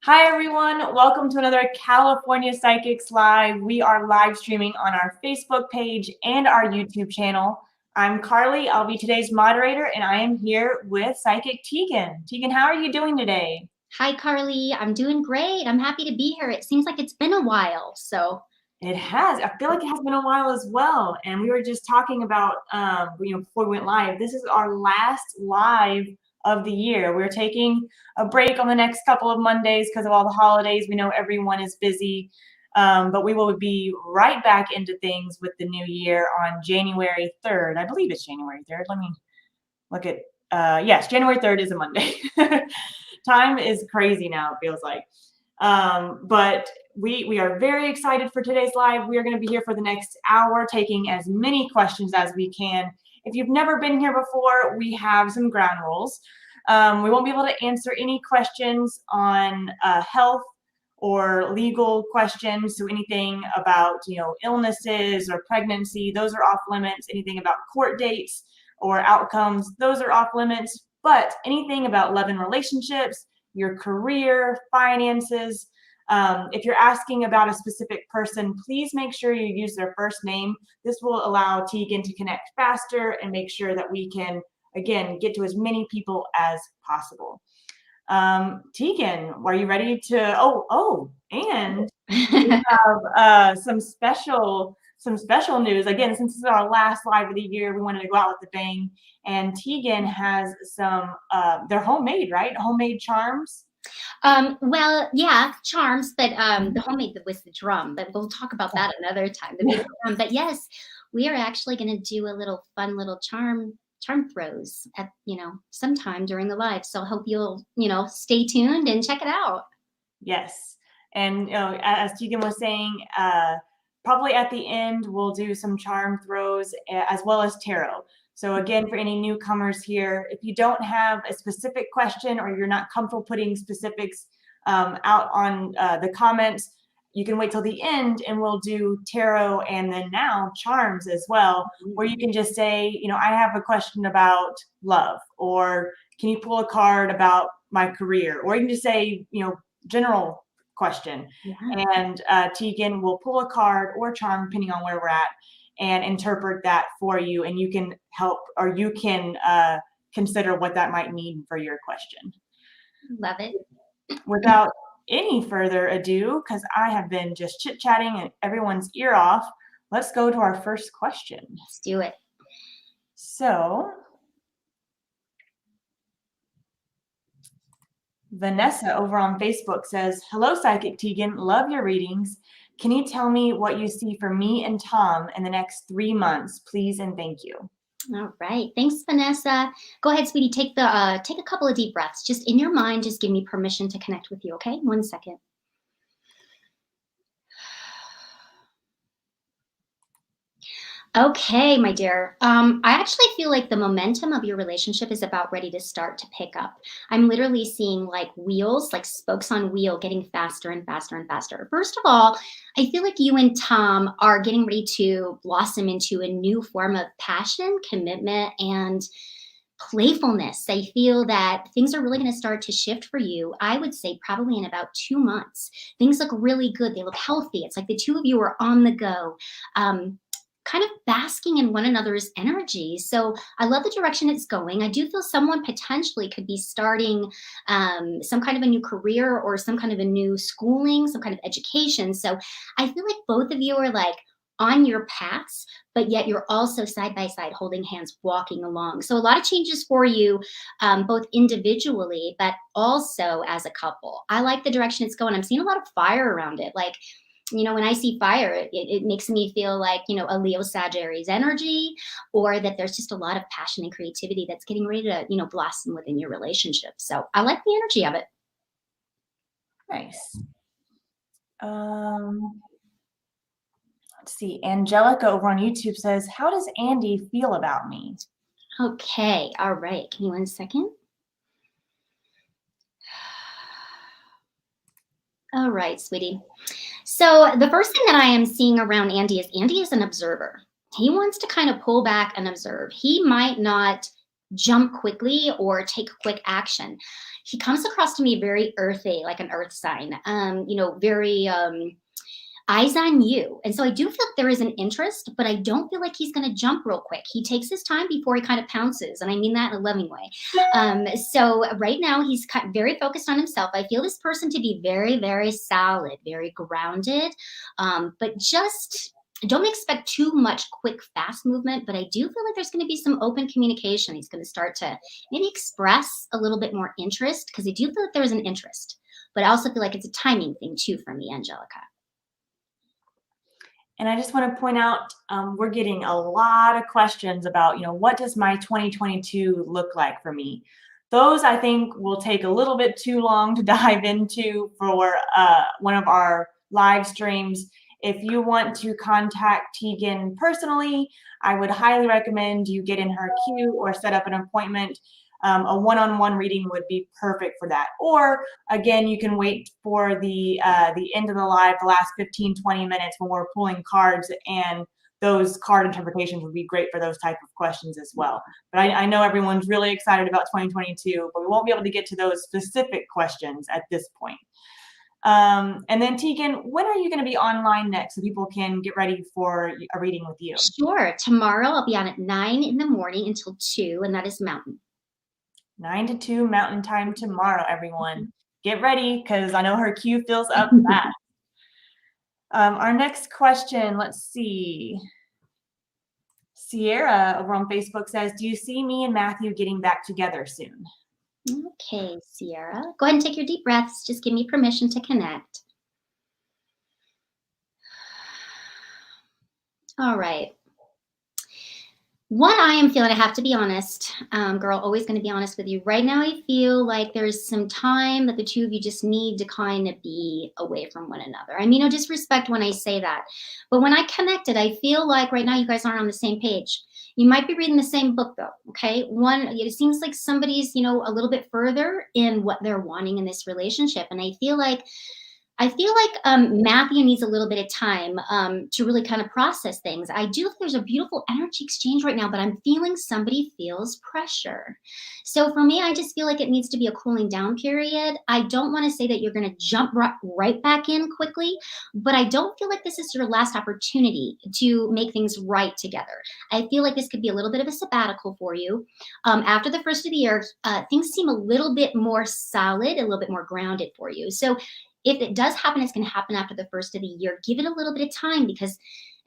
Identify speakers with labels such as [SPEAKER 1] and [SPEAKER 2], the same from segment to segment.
[SPEAKER 1] Hi, everyone. Welcome to another California Psychics Live. We are live streaming on our Facebook page and our YouTube channel. I'm Carly. I'll be today's moderator, and I am here with Psychic Teagan. Teagan, how are you doing today?
[SPEAKER 2] Hi, Carly. I'm doing great. I'm happy to be here. It seems like it's been a while, so.
[SPEAKER 1] It has. I feel like it has been a while as well. And we were just talking about, before we went live, this is our last live of the year. We're taking a break on the next couple of Mondays because of all the holidays. We know everyone is busy, but we will be right back into things with the new year on January 3rd. I believe it's January 3rd. Let me look at, yes, January 3rd is a Monday. Time is crazy now, it feels like. But we are very excited for today's live. We are going to be here for the next hour, taking as many questions as we can. If you've never been here before, we have some ground rules. We won't be able to answer any questions on health or legal questions. So anything about, illnesses or pregnancy, those are off limits. Anything about court dates or outcomes, those are off limits. But anything about love and relationships, your career, finances, if you're asking about a specific person, please make sure you use their first name. This will allow Teagan to connect faster and make sure that we can, again, get to as many people as possible. Teagan, are you ready to, and we have some special news. Again, since this is our last live of the year, we wanted to go out with a bang. And Teagan has some, they're homemade, right? Homemade charms.
[SPEAKER 2] Well, yeah, charms, but the homemade was the drum, but we'll talk about that another time. But yes, we are actually going to do a little fun little charm throws at, sometime during the live. So I hope you'll, stay tuned and check it out.
[SPEAKER 1] Yes. And, as Teagan was saying, probably at the end, we'll do some charm throws as well as tarot. So again, for any newcomers here, if you don't have a specific question or you're not comfortable putting specifics out on the comments, you can wait till the end and we'll do tarot and then now charms as well, where you can just say, I have a question about love, or can you pull a card about my career? Or you can just say, general question. Yeah. And Teagan will pull a card or charm depending on where we're at and interpret that for you, and you can help, or you can consider what that might mean for your question.
[SPEAKER 2] Love it.
[SPEAKER 1] Without any further ado, because I have been just chit-chatting and everyone's ear off, let's go to our first question.
[SPEAKER 2] Let's do it.
[SPEAKER 1] So, Vanessa over on Facebook says, "Hello, Psychic Teagan. Love your readings. Can you tell me what you see for me and Tom in the next 3 months, please and thank you?"
[SPEAKER 2] All right. Thanks, Vanessa. Go ahead, sweetie. Take a couple of deep breaths. Just in your mind, just give me permission to connect with you, okay? 1 second. Okay, my dear. I actually feel like the momentum of your relationship is about ready to start to pick up. I'm literally seeing like wheels, like spokes on wheel, getting faster and faster and faster. First of all, I feel like you and Tom are getting ready to blossom into a new form of passion, commitment, and playfulness. I feel that things are really going to start to shift for you. I would say probably in about 2 months. Things look really good. They look healthy. It's like the two of you are on the go. Kind of basking in one another's energy. So I love the direction it's going. I do feel someone potentially could be starting some kind of a new career or some kind of a new schooling, some kind of education. So I feel like both of you are like on your paths, but yet you're also side by side holding hands, walking along. So a lot of changes for you, both individually, but also as a couple. I like the direction it's going. I'm seeing a lot of fire around it. Like, when I see fire, it makes me feel like, a Leo Sagittarius energy, or that there's just a lot of passion and creativity that's getting ready to, blossom within your relationship. So I like the energy of it.
[SPEAKER 1] Nice. Let's see. Angelica over on YouTube says, "How does Andy feel about me?"
[SPEAKER 2] Okay. All right. Give me 1 second. All right, sweetie. So the first thing that I am seeing around Andy is an observer. He wants to kind of pull back and observe. He might not jump quickly or take quick action. He comes across to me very earthy, like an earth sign, very eyes on you. And so I do feel like there is an interest, but I don't feel like he's going to jump real quick. He takes his time before he kind of pounces. And I mean that in a loving way. So right now he's very focused on himself. I feel this person to be very, very solid, very grounded, but just don't expect too much quick, fast movement, but I do feel like there's going to be some open communication. He's going to start to maybe express a little bit more interest, because I do feel like there's an interest, but I also feel like it's a timing thing too for me, Angelica.
[SPEAKER 1] And I just want to point out, we're getting a lot of questions about, what does my 2022 look like for me? Those I think will take a little bit too long to dive into for one of our live streams. If you want to contact Teagan personally, I would highly recommend you get in her queue or set up an appointment. A one-on-one reading would be perfect for that. Or again, you can wait for the end of the live, the last 15-20 minutes when we're pulling cards, and those card interpretations would be great for those type of questions as well. But I know everyone's really excited about 2022, but we won't be able to get to those specific questions at this point. And then Teagan, when are you going to be online next so people can get ready for a reading with you?
[SPEAKER 2] Sure. Tomorrow I'll be on at 9 in the morning until 2, and that is Mountain.
[SPEAKER 1] 9 to 2 Mountain Time tomorrow, everyone. Get ready, because I know her queue fills up fast. Our next question, let's see. Sierra over on Facebook says, do you see me and Matthew getting back together soon?
[SPEAKER 2] Okay, Sierra. Go ahead and take your deep breaths. Just give me permission to connect. All right. What I am feeling, I have to be honest, girl, always going to be honest with you. Right now, I feel like there's some time that the two of you just need to kind of be away from one another. I mean, no disrespect when I say that, but when I connected, I feel like right now you guys aren't on the same page. You might be reading the same book though, okay? It seems like somebody's, a little bit further in what they're wanting in this relationship. And I feel like Matthew needs a little bit of time to really kind of process things. I do think there's a beautiful energy exchange right now, but I'm feeling somebody feels pressure. So for me, I just feel like it needs to be a cooling down period. I don't want to say that you're going to jump right back in quickly, but I don't feel like this is your last opportunity to make things right together. I feel like this could be a little bit of a sabbatical for you. After the first of the year, things seem a little bit more solid, a little bit more grounded for you. So if it does happen, it's going to happen after the first of the year. Give it a little bit of time, because,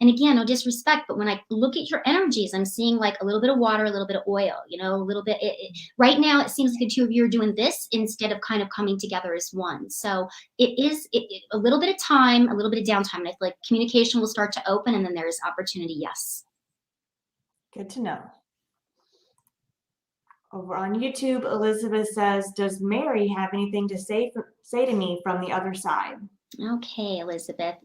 [SPEAKER 2] and again, no disrespect, but when I look at your energies, I'm seeing like a little bit of water, a little bit of oil, a little bit. Right now, it seems like the two of you are doing this instead of kind of coming together as one. So it is a little bit of time, a little bit of downtime. And I feel like communication will start to open, and then there's opportunity. Yes.
[SPEAKER 1] Good to know. Over on YouTube, Elizabeth says, does Mary have anything to say to me from the other side?
[SPEAKER 2] Okay, Elizabeth.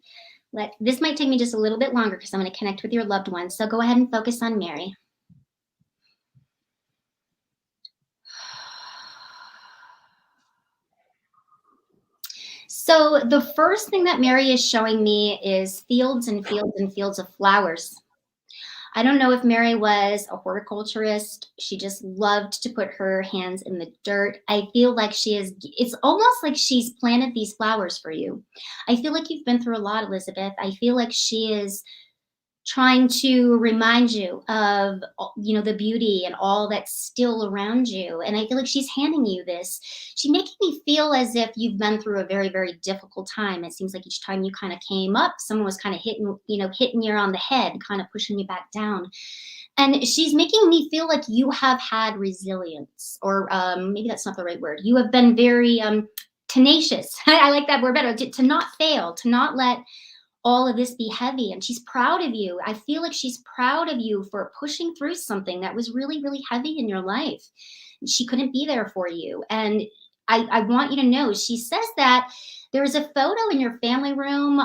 [SPEAKER 2] This might take me just a little bit longer because I'm going to connect with your loved one. So go ahead and focus on Mary. So the first thing that Mary is showing me is fields and fields and fields of flowers. I don't know if Mary was a horticulturist. She just loved to put her hands in the dirt. I feel like it's almost like she's planted these flowers for you. I feel like you've been through a lot, Elizabeth. I feel like she is trying to remind you of, the beauty and all that's still around you. And I feel like she's handing you this. She's making me feel as if you've been through a very, very difficult time. It seems like each time you kind of came up, someone was kind of hitting you on the head, kind of pushing you back down. And she's making me feel like you have had resilience, or maybe that's not the right word. You have been very tenacious. I like that word better, to not fail, to not let all of this be heavy. And she's proud of you. I feel like she's proud of you for pushing through something that was really, really heavy in your life. She couldn't be there for you. And I want you to know, she says that there's a photo in your family room,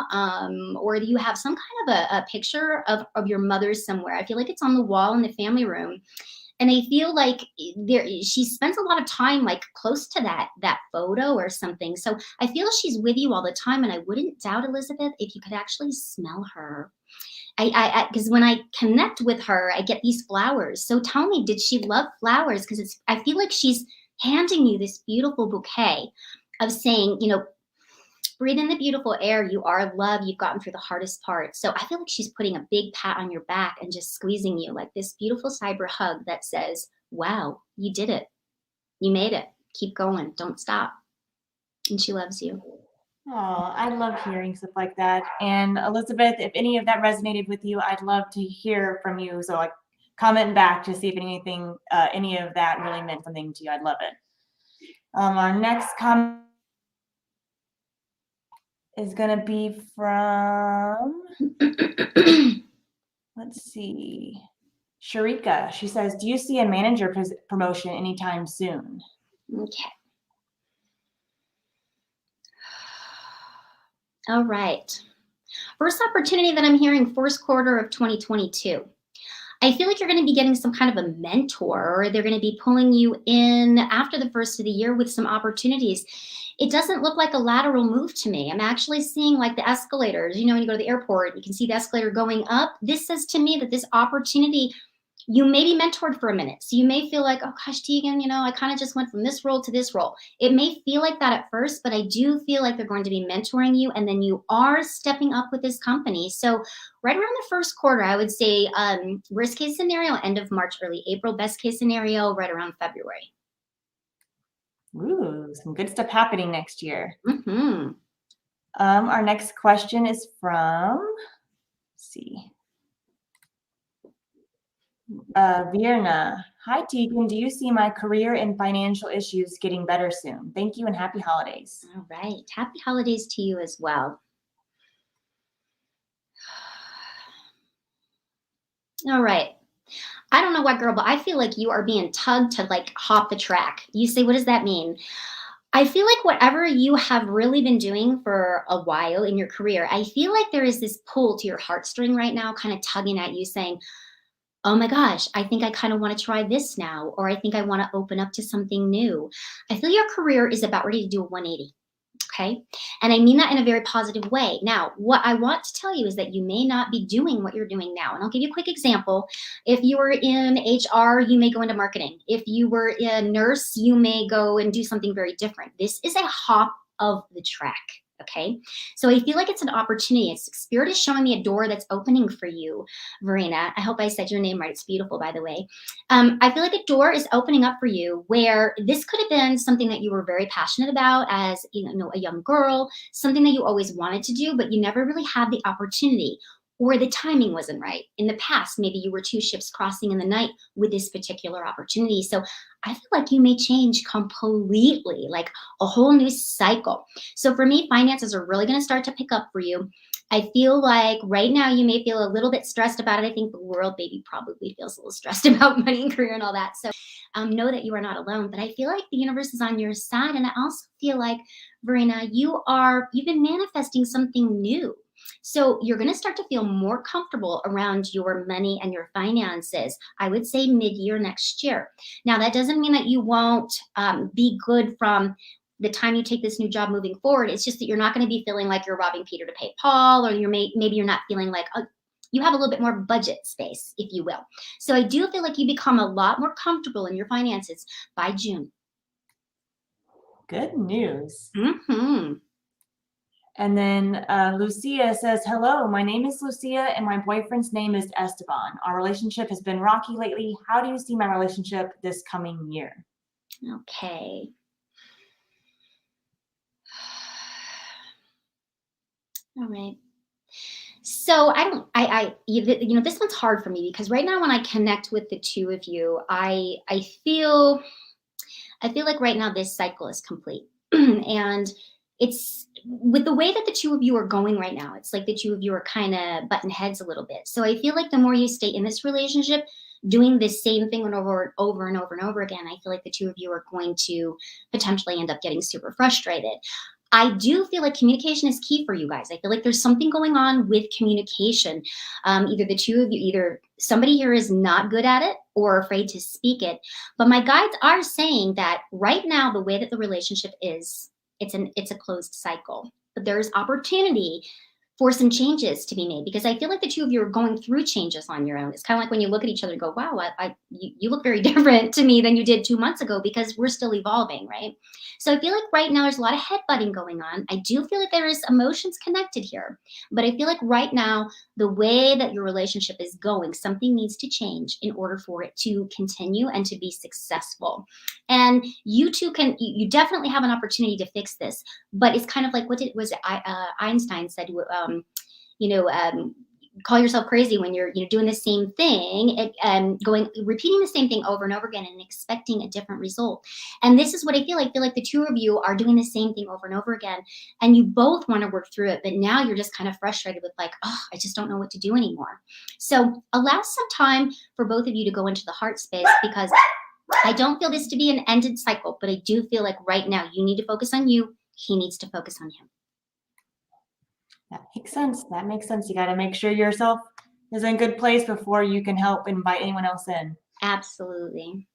[SPEAKER 2] or you have some kind of a picture of your mother somewhere. I feel like it's on the wall in the family room. And I feel like she spends a lot of time like close to that photo or something. So I feel she's with you all the time. And I wouldn't doubt, Elizabeth, if you could actually smell her. Because when I connect with her, I get these flowers. So tell me, did she love flowers? Because I feel like she's handing you this beautiful bouquet of saying, you know, breathe in the beautiful air. You are loved. You've gotten through the hardest part. So I feel like she's putting a big pat on your back and just squeezing you like this beautiful cyber hug that says, wow, you did it. You made it. Keep going. Don't stop. And she loves you.
[SPEAKER 1] Oh, I love hearing stuff like that. And Elizabeth, if any of that resonated with you, I'd love to hear from you. So like comment back to see if anything, any of that really meant something to you. I'd love it. Our next comment is going to be from, let's see, Sharika. She says, do you see a manager promotion anytime soon?
[SPEAKER 2] Okay. All right. First opportunity that I'm hearing, first quarter of 2022. I feel like you're going to be getting some kind of a mentor, or they're going to be pulling you in after the first of the year with some opportunities. It doesn't look like a lateral move to me. I'm actually seeing like the escalators. You know, when you go to the airport, you can see the escalator going up. This says to me that this opportunity, you may be mentored for a minute. So you may feel like, oh gosh, Teagan, you know, I kind of just went from this role to this role. It may feel like that at first, but I do feel like they're going to be mentoring you, and then you are stepping up with this company. So right around the first quarter, I would say worst case scenario, end of March, early April. Best case scenario, right around February.
[SPEAKER 1] Ooh, some good stuff happening next year.
[SPEAKER 2] Mm-hmm.
[SPEAKER 1] Our next question is from, let's see, Mirna. Hi, Teagan. Do you see my career and financial issues getting better soon? Thank you and happy holidays.
[SPEAKER 2] All right. Happy holidays to you as well. All right. I don't know what, girl, but I feel like you are being tugged to like hop the track. You say, what does that mean? I feel like whatever you have really been doing for a while in your career, I feel like there is this pull to your heartstring right now, kind of tugging at you saying, oh my gosh, I think I kind of want to try this now, or I think I want to open up to something new. I feel your career is about ready to do a 180. Okay. And I mean that in a very positive way. Now, what I want to tell you is that you may not be doing what you're doing now. And I'll give you a quick example. If you were in HR, you may go into marketing. If you were a nurse, you may go and do something very different. This is a hop of the track. Okay. So I feel like it's an opportunity. Spirit is showing me a door that's opening for you, Verena. I hope I said your name right. It's beautiful, by the way. I feel like a door is opening up for you where this could have been something that you were very passionate about as, you know, a young girl, something that you always wanted to do, but you never really had the opportunity, or the timing wasn't right. In the past, maybe you were two ships crossing in the night with this particular opportunity. So I feel like you may change completely, like a whole new cycle. So for me, finances are really going to start to pick up for you. I feel like right now you may feel a little bit stressed about it. I think the world maybe probably feels a little stressed about money and career and all that. So know that you are not alone. But I feel like the universe is on your side. And I also feel like, Verena, you've been manifesting something new. So you're going to start to feel more comfortable around your money and your finances, I would say mid-year next year. Now, that doesn't mean that you won't be good from the time you take this new job moving forward. It's just that you're not going to be feeling like you're robbing Peter to pay Paul, or maybe you're not feeling like you have a little bit more budget space, if you will. So I do feel like you become a lot more comfortable in your finances by June.
[SPEAKER 1] Good news.
[SPEAKER 2] Mm-hmm.
[SPEAKER 1] And then Lucia says, hello, my name is Lucia and my boyfriend's name is Esteban. Our relationship has been rocky lately. How do you see my relationship this coming year?
[SPEAKER 2] Okay. All right. So this one's hard for me because right now when I connect with the two of you, I feel like right now this cycle is complete. And it's with the way that the two of you are going right now, it's like the two of you are kind of butting heads a little bit. So I feel like the more you stay in this relationship, doing the same thing over and over and over and over again, I feel like the two of you are going to potentially end up getting super frustrated. I do feel like communication is key for you guys. I feel like there's something going on with communication. Either the two of you, either somebody here is not good at it or afraid to speak it. But my guides are saying that right now, the way that the relationship is, it's a closed cycle. But there's opportunity for some changes to be made, because I feel like the two of you are going through changes on your own. It's kind of like when you look at each other and go, wow, you look very different to me than you did 2 months ago, because we're still evolving, right? So I feel like right now there's a lot of headbutting going on. I do feel like there is emotions connected here, but I feel like right now, the way that your relationship is going, something needs to change in order for it to continue and to be successful. And you two you definitely have an opportunity to fix this, but it's kind of like, Einstein said, you know, call yourself crazy when you're doing the same thing and repeating the same thing over and over again and expecting a different result. And this is what I feel like. The two of you are doing the same thing over and over again, and you both want to work through it, but now you're just kind of frustrated with like, oh, I just don't know what to do anymore. So allow some time for both of you to go into the heart space, because I don't feel this to be an ended cycle, but I do feel like right now you need to focus on you. He needs to focus on him.
[SPEAKER 1] That makes sense. That makes sense. You got to make sure yourself is in a good place before you can help invite anyone else in.
[SPEAKER 2] Absolutely.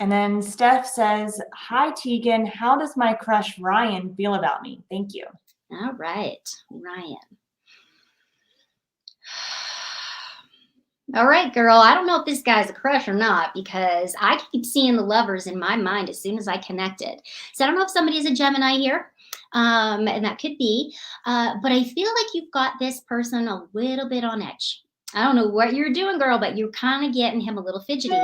[SPEAKER 1] And then Steph says, hi, Teagan. How does my crush Ryan feel about me? Thank you.
[SPEAKER 2] All right, Ryan. All right, girl. I don't know if this guy's a crush or not, because I keep seeing the lovers in my mind as soon as I connected. So I don't know if somebody's a Gemini here, and that could be. But I feel like you've got this person a little bit on edge. I don't know what you're doing, girl, but you're kind of getting him a little fidgety.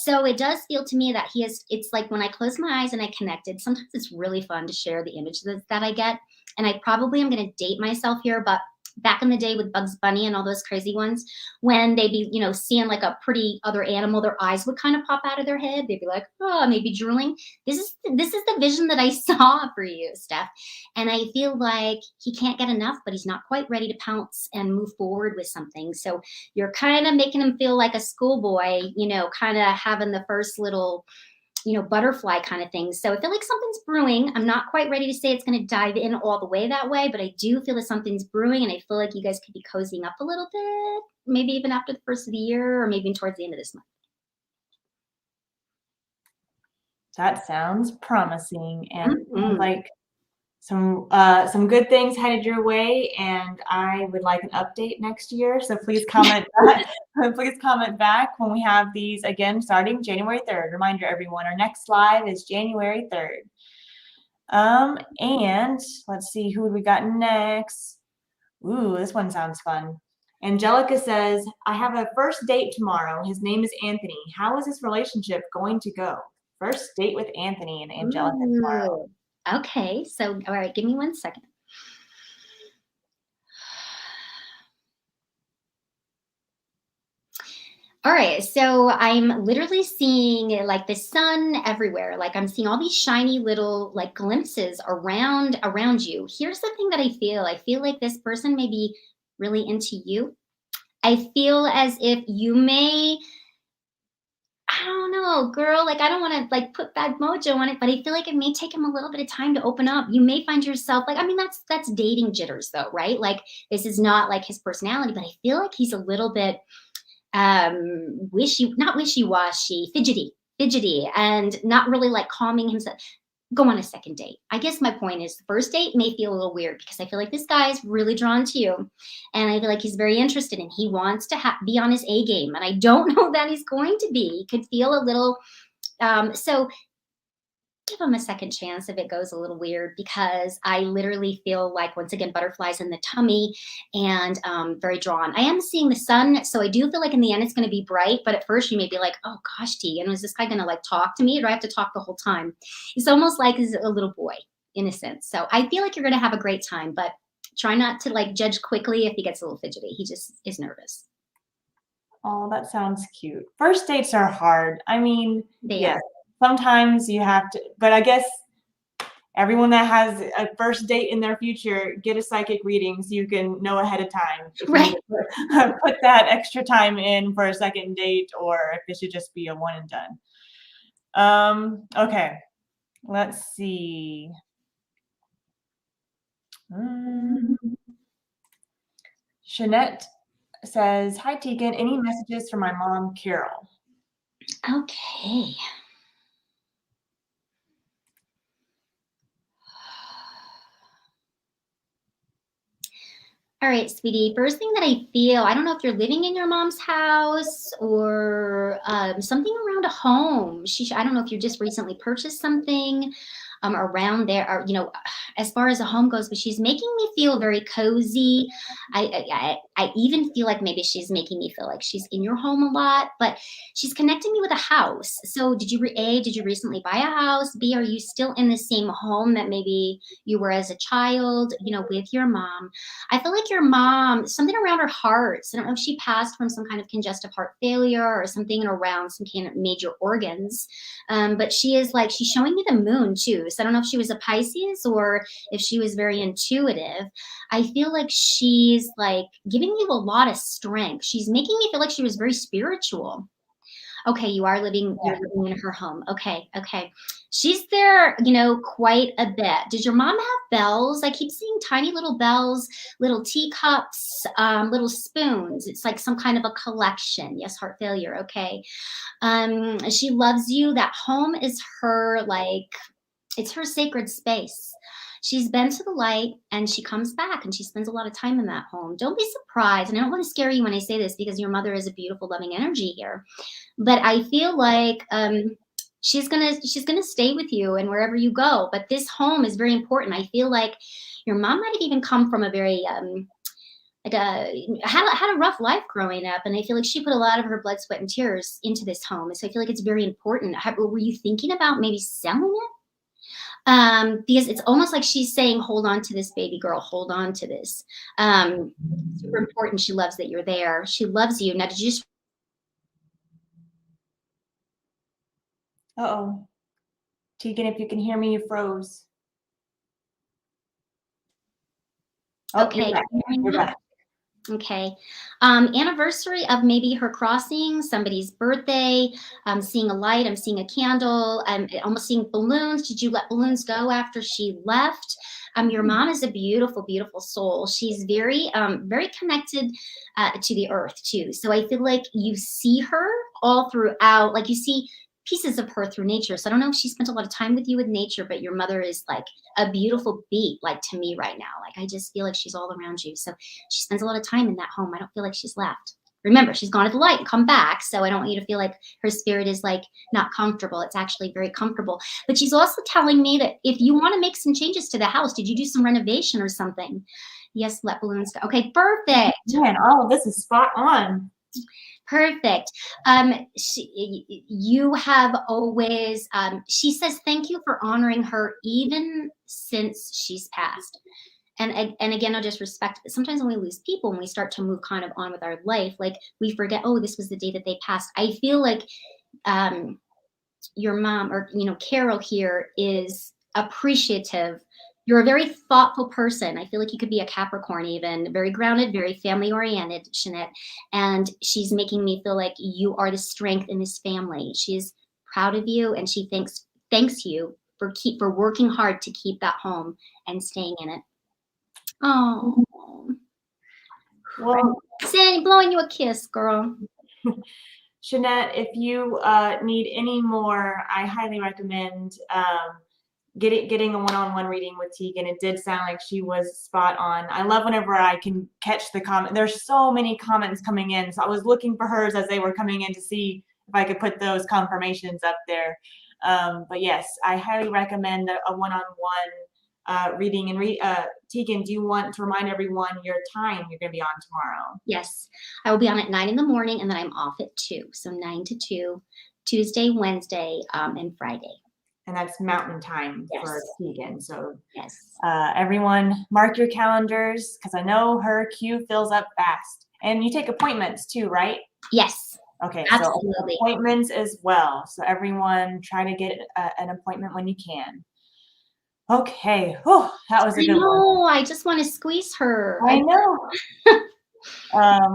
[SPEAKER 2] So it does feel to me that it's like when I close my eyes and I connected, sometimes it's really fun to share the image that I get. And I probably am going to date myself here, but back in the day with Bugs Bunny and all those crazy ones, when they'd be, seeing like a pretty other animal, their eyes would kind of pop out of their head. They'd be like, oh, maybe drooling. This is the vision that I saw for you, Steph. And I feel like he can't get enough, but he's not quite ready to pounce and move forward with something. So you're kind of making him feel like a schoolboy, kind of having the first little butterfly kind of thing. So I feel like something's brewing. I'm not quite ready to say it's going to dive in all the way that way, but I do feel that something's brewing, and I feel like you guys could be cozying up a little bit, maybe even after the first of the year, or maybe towards the end of this month.
[SPEAKER 1] That sounds promising, and like some good things headed your way, and I would like an update next year. So please comment back. Please comment back when we have these again starting January 3rd. Reminder, everyone, our next live is January 3rd. And let's see who we got next. Ooh, this one sounds fun. Angelica says, I have a first date tomorrow. His name is Anthony. How is this relationship going to go? First date with Anthony and Angelica tomorrow.
[SPEAKER 2] Okay, so all right, give me 1 second. All right, so I'm literally seeing like the sun everywhere. Like I'm seeing all these shiny little like glimpses around you. Here's the thing that I feel. I feel like this person may be really into you. I feel as if you may, I don't know, girl, like I don't want to like put bad mojo on it, but I feel like it may take him a little bit of time to open up. You may find yourself like, I mean, that's dating jitters though, right? Like this is not like his personality, but I feel like he's a little bit not wishy-washy, fidgety, and not really like calming himself. Go on a second date. I guess my point is the first date may feel a little weird, because I feel like this guy is really drawn to you, and I feel like he's very interested, and he wants to be on his A game, and I don't know that he's going to be. He could feel a little, so give him a second chance if it goes a little weird, because I literally feel like, once again, butterflies in the tummy and very drawn. I am seeing the sun, so I do feel like in the end it's going to be bright, but at first you may be like, oh gosh, Teagan, is this guy going to like talk to me, or do I have to talk the whole time? It's almost like he's a little boy in a sense. So I feel like you're going to have a great time, but try not to like judge quickly if he gets a little fidgety. He just is nervous.
[SPEAKER 1] Oh, that sounds cute. First dates are hard. I mean,
[SPEAKER 2] They are.
[SPEAKER 1] Sometimes you have to, but I guess everyone that has a first date in their future, get a psychic reading so you can know ahead of time if you need to put that extra time in for a second date, or if it should just be a one and done. Okay, let's see. Shanette says, hi, Teagan. Any messages for my mom, Carol?
[SPEAKER 2] Okay. All right, sweetie. First thing that I feel, I don't know if you're living in your mom's house or something around a home. I don't know if you just recently purchased something around there, or as far as a home goes. But she's making me feel very cozy. I even feel like maybe she's making me feel like she's in your home a lot. But she's connecting me with a house. So did you recently buy a house? B, are you still in the same home that maybe you were as a child? With your mom. I feel like your mom, something around her heart. So I don't know if she passed from some kind of congestive heart failure or something around some kind of major organs. But she's showing me the moon too. So I don't know if she was a Pisces or if she was very intuitive. I feel like she's giving you a lot of strength. She's making me feel like she was very spiritual. Okay, you're living in her home. Okay. She's there, quite a bit. Does your mom have bells? I keep seeing tiny little bells, little teacups, little spoons. It's like some kind of a collection. Yes, heart failure. Okay. She loves you. That home is her, it's her sacred space. She's been to the light and she comes back and she spends a lot of time in that home. Don't be surprised. And I don't want to scare you when I say this because your mother is a beautiful, loving energy here. But I feel like she's gonna stay with you and wherever you go. But this home is very important. I feel like your mom might have even come from a very had a rough life growing up, and I feel like she put a lot of her blood, sweat, and tears into this home. So I feel like it's very important. Were you thinking about maybe selling it? Because it's almost like she's saying, hold on to this, baby girl, hold on to this. Super important. She loves that you're there. She loves you. Now, did you just...
[SPEAKER 1] Uh-oh. Teagan, if you can hear me, you froze. Oh,
[SPEAKER 2] okay.
[SPEAKER 1] You're back.
[SPEAKER 2] Okay. Anniversary of maybe her crossing, somebody's birthday. I'm seeing a light. I'm seeing a candle. I'm almost seeing balloons. Did you let balloons go after she left? Your mom is a beautiful, beautiful soul. She's very, very connected to the earth too. So I feel like you see her all throughout, like you see pieces of her through nature. So I don't know if she spent a lot of time with you with nature, but your mother is like a beautiful beat, to me right now. I just feel like she's all around you. So she spends a lot of time in that home. I don't feel like she's left. Remember, she's gone to the light and come back. So I don't want you to feel like her spirit is not comfortable. It's actually very comfortable. But she's also telling me that if you want to make some changes to the house, did you do some renovation or something? Yes, let balloons go. Okay, perfect.
[SPEAKER 1] Man, all of this is spot on.
[SPEAKER 2] Perfect. You have always, she says, thank you for honoring her even since she's passed. And again, I'll just respect it. Sometimes when we lose people, when we start to move kind of on with our life, we forget, oh, this was the day that they passed. I feel like your mom or, Carol here is appreciative. You're a very thoughtful person. I feel like you could be a Capricorn even, very grounded, very family oriented, Jeanette. And she's making me feel like you are the strength in this family. She's proud of you and she thanks you for working hard to keep that home and staying in it. Oh, well, blowing you a kiss, girl.
[SPEAKER 1] Jeanette, if you need any more, I highly recommend getting a one-on-one reading with Teagan. It did sound like she was spot on. I love whenever I can catch the comment. There's so many comments coming in, so I was looking for hers as they were coming in to see if I could put those confirmations up there. But yes, I highly recommend a one-on-one reading. And Teagan, do you want to remind everyone your time you're going to be on tomorrow?
[SPEAKER 2] Yes, I will be on at 9 in the morning, and then I'm off at 2. So 9 to 2, Tuesday, Wednesday, and Friday.
[SPEAKER 1] And that's Mountain Time for Teagan. So
[SPEAKER 2] yes,
[SPEAKER 1] everyone mark your calendars because I know her queue fills up fast. And you take appointments too, right?
[SPEAKER 2] Yes.
[SPEAKER 1] Okay,
[SPEAKER 2] absolutely.
[SPEAKER 1] So appointments as well. So everyone try to get an appointment when you can. Okay, whew, that was a good one.
[SPEAKER 2] I just want to squeeze her.
[SPEAKER 1] I know.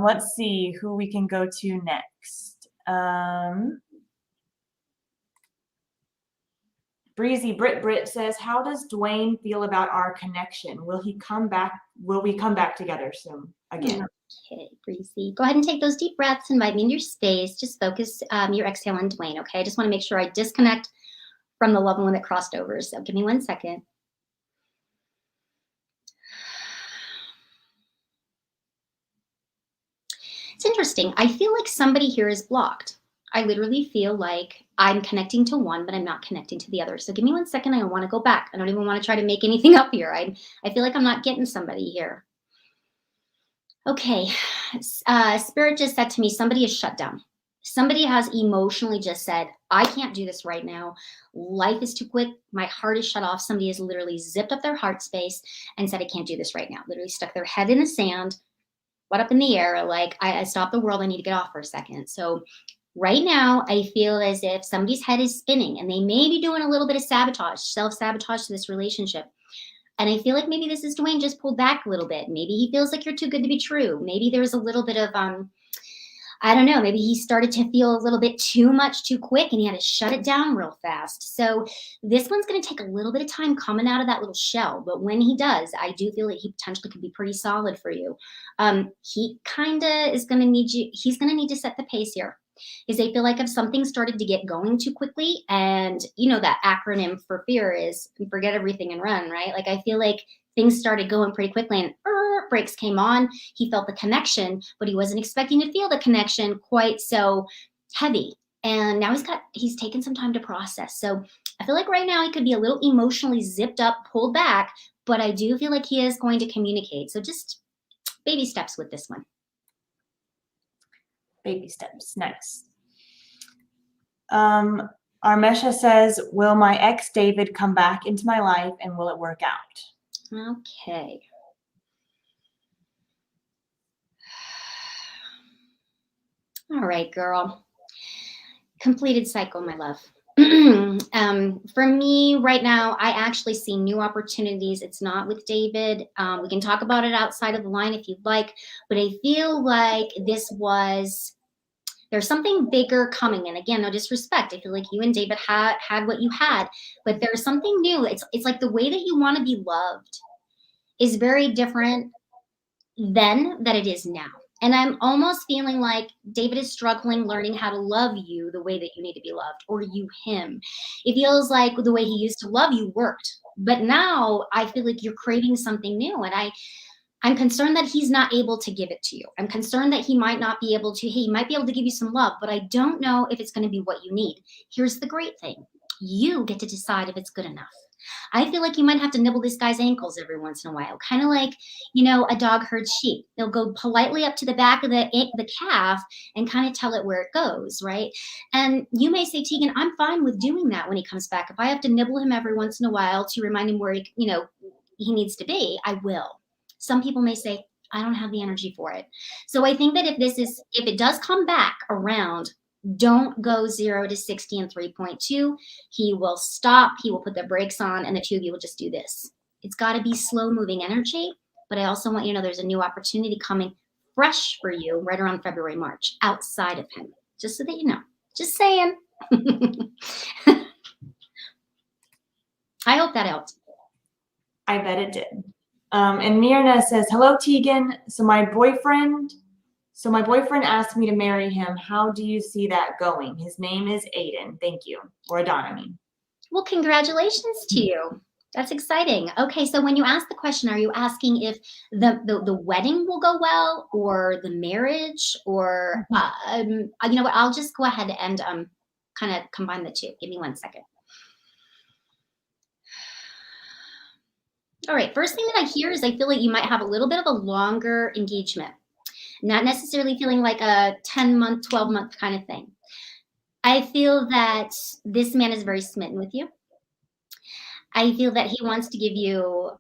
[SPEAKER 1] Let's see who we can go to next. Breezy Brit says, how does Dwayne feel about our connection? Will he come back? Will we come back together soon again?
[SPEAKER 2] Okay, Breezy. Go ahead and take those deep breaths. Invite me into your space. Just focus your exhale on Dwayne, okay? I just want to make sure I disconnect from the loved one that crossed over. So give me 1 second. It's interesting. I feel like somebody here is blocked. I literally feel like I'm connecting to one, but I'm not connecting to the other. So give me 1 second. I want to go back. I don't even want to try to make anything up here. I feel like I'm not getting somebody here. Okay. Spirit just said to me, somebody is shut down. Somebody has emotionally just said, I can't do this right now. Life is too quick. My heart is shut off. Somebody has literally zipped up their heart space and said, I can't do this right now. Literally stuck their head in the sand, butt up in the air, like I stopped the world. I need to get off for a second. So right now, I feel as if somebody's head is spinning and they may be doing a little bit of sabotage, self-sabotage to this relationship. And I feel like maybe this is Dwayne just pulled back a little bit. Maybe he feels like you're too good to be true. Maybe there's a little bit of, I don't know, maybe he started to feel a little bit too much too quick and he had to shut it down real fast. So this one's going to take a little bit of time coming out of that little shell. But when he does, I do feel that he potentially could be pretty solid for you. He kind of is going to need you. He's going to need to set the pace here. Is I feel like if something started to get going too quickly, and you know that acronym for fear is forget everything and run, right? Like I feel like things started going pretty quickly and brakes came on. He felt the connection, but he wasn't expecting to feel the connection quite so heavy. And now he's taken some time to process. So I feel like right now he could be a little emotionally zipped up, pulled back, but I do feel like he is going to communicate. So just baby steps with this one.
[SPEAKER 1] Baby steps. Next. Armesha says, will my ex David come back into my life and will it work out?
[SPEAKER 2] Okay. All right, girl. Completed cycle, my love. For me right now, I actually see new opportunities. It's not with David. We can talk about it outside of the line if you'd like, but I feel like there's something bigger coming. And again, no disrespect. I feel like you and David had what you had, but there's something new. It's like the way that you want to be loved is very different then than it is now. And I'm almost feeling like David is struggling learning how to love you the way that you need to be loved, or you him. It feels like the way he used to love you worked. But now I feel like you're craving something new. And I'm concerned that he's not able to give it to you. I'm concerned that he might not be able to. He might be able to give you some love, but I don't know if it's going to be what you need. Here's the great thing. You get to decide if it's good enough. I feel like you might have to nibble this guy's ankles every once in a while, kind of like, a dog herds sheep. They'll go politely up to the back of the calf and kind of tell it where it goes, right? And you may say, Teagan, I'm fine with doing that when he comes back. If I have to nibble him every once in a while to remind him where he needs to be, I will. Some people may say, I don't have the energy for it. So I think that if it does come back around, don't go 0 to 60 in 3.2. He will stop. He will put the brakes on, and the two of you will just do this. It's got to be slow moving energy, but I also want you to know there's a new opportunity coming fresh for you right around February, March, outside of him, just so that you know. Just saying. I hope that helped.
[SPEAKER 1] I bet it did. And Mirna says, hello, Teagan. So my boyfriend asked me to marry him. How do you see that going? His name is Aiden. Thank you. Or Adon, I mean.
[SPEAKER 2] Well, congratulations to you. That's exciting. Okay, so when you ask the question, are you asking if the wedding will go well, or the marriage, or you know what? I'll just go ahead and kind of combine the two. Give me 1 second. All right, first thing that I hear is I feel like you might have a little bit of a longer engagement. Not necessarily feeling like a 10-month, 12-month kind of thing. I feel that this man is very smitten with you. I feel that he wants to give you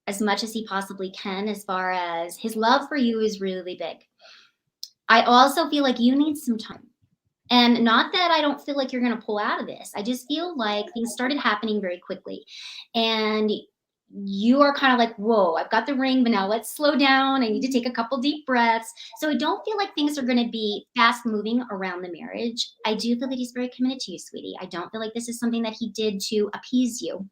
[SPEAKER 2] as much as he possibly can, as far as his love for you is really big. I also feel like you need some time. And not that I don't feel like you're going to pull out of this. I just feel like things started happening very quickly. And you are kind of like, whoa, I've got the ring, but now let's slow down. I need to take a couple deep breaths. So I don't feel like things are going to be fast moving around the marriage. I do feel that he's very committed to you, sweetie. I don't feel like this is something that he did to appease you.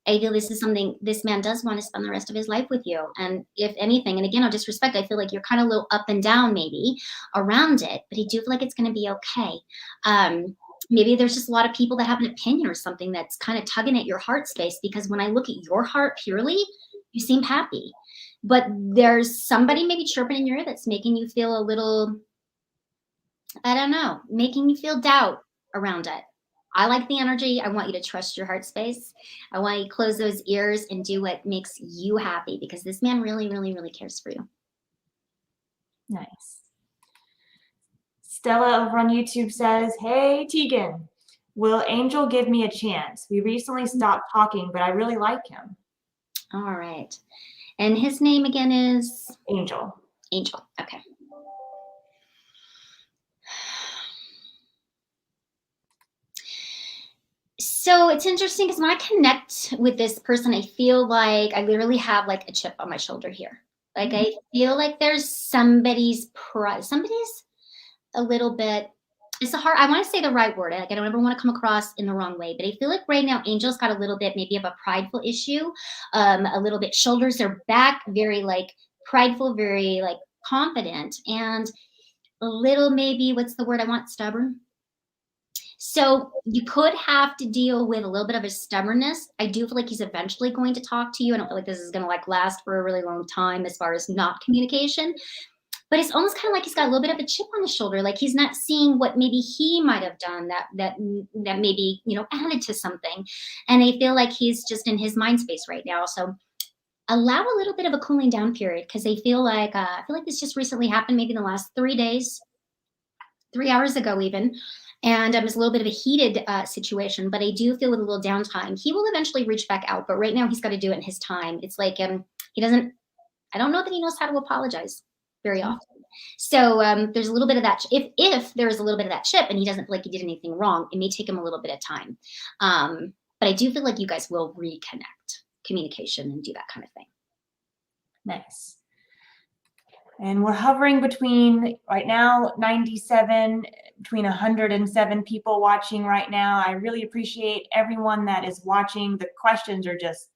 [SPEAKER 2] I feel this is something this man does want to spend the rest of his life with you. And if anything, and again, no disrespect, I feel like you're kind of a little up and down maybe around it, but I do feel like it's going to be okay. Maybe there's just a lot of people that have an opinion or something that's kind of tugging at your heart space, because when I look at your heart purely, You seem happy, but there's somebody maybe chirping in your ear that's making you feel a little, I don't know, making you feel doubt around it. I like the energy. I want you to trust your heart space. I want you to close those ears and do what makes you happy, because this man really, really, really cares for you.
[SPEAKER 1] Nice. Stella over on YouTube says, "Hey, Teagan, will Angel give me a chance? We recently stopped talking, but I really like him."
[SPEAKER 2] All right. And his name again is?
[SPEAKER 1] Angel.
[SPEAKER 2] Angel. Okay. So it's interesting because when I connect with this person, I feel like I literally have like a chip on my shoulder here. Like I feel like there's somebody's a little bit, it's a hard, I want to say the right word. Like I don't ever want to come across in the wrong way, but I feel like right now Angel's got a little bit maybe of a prideful issue, a little bit shoulders are back, very like prideful, very like confident, and a little maybe, what's the word I want, stubborn. So you could have to deal with a little bit of his stubbornness. I do feel like he's eventually going to talk to you. I don't feel like this is going to like last for a really long time as far as not communication, but it's almost kind of like he's got a little bit of a chip on his shoulder. Like he's not seeing what maybe he might have done that maybe, you know, added to something. And I feel like he's just in his mind space right now. So allow a little bit of a cooling down period, because I feel like this just recently happened, maybe in the last 3 days, 3 hours ago even. And it's a little bit of a heated situation, but I do feel with a little downtime, he will eventually reach back out. But right now he's got to do it in his time. It's like he doesn't, I don't know that he knows how to apologize very often. So there's a little bit of that. If there's a little bit of that chip and he doesn't feel like he did anything wrong, it may take him a little bit of time. But I do feel like you guys will reconnect, communication, and do that kind of thing.
[SPEAKER 1] Nice. And we're hovering between, right now, 97, between 107 people watching right now. I really appreciate everyone that is watching. The questions are just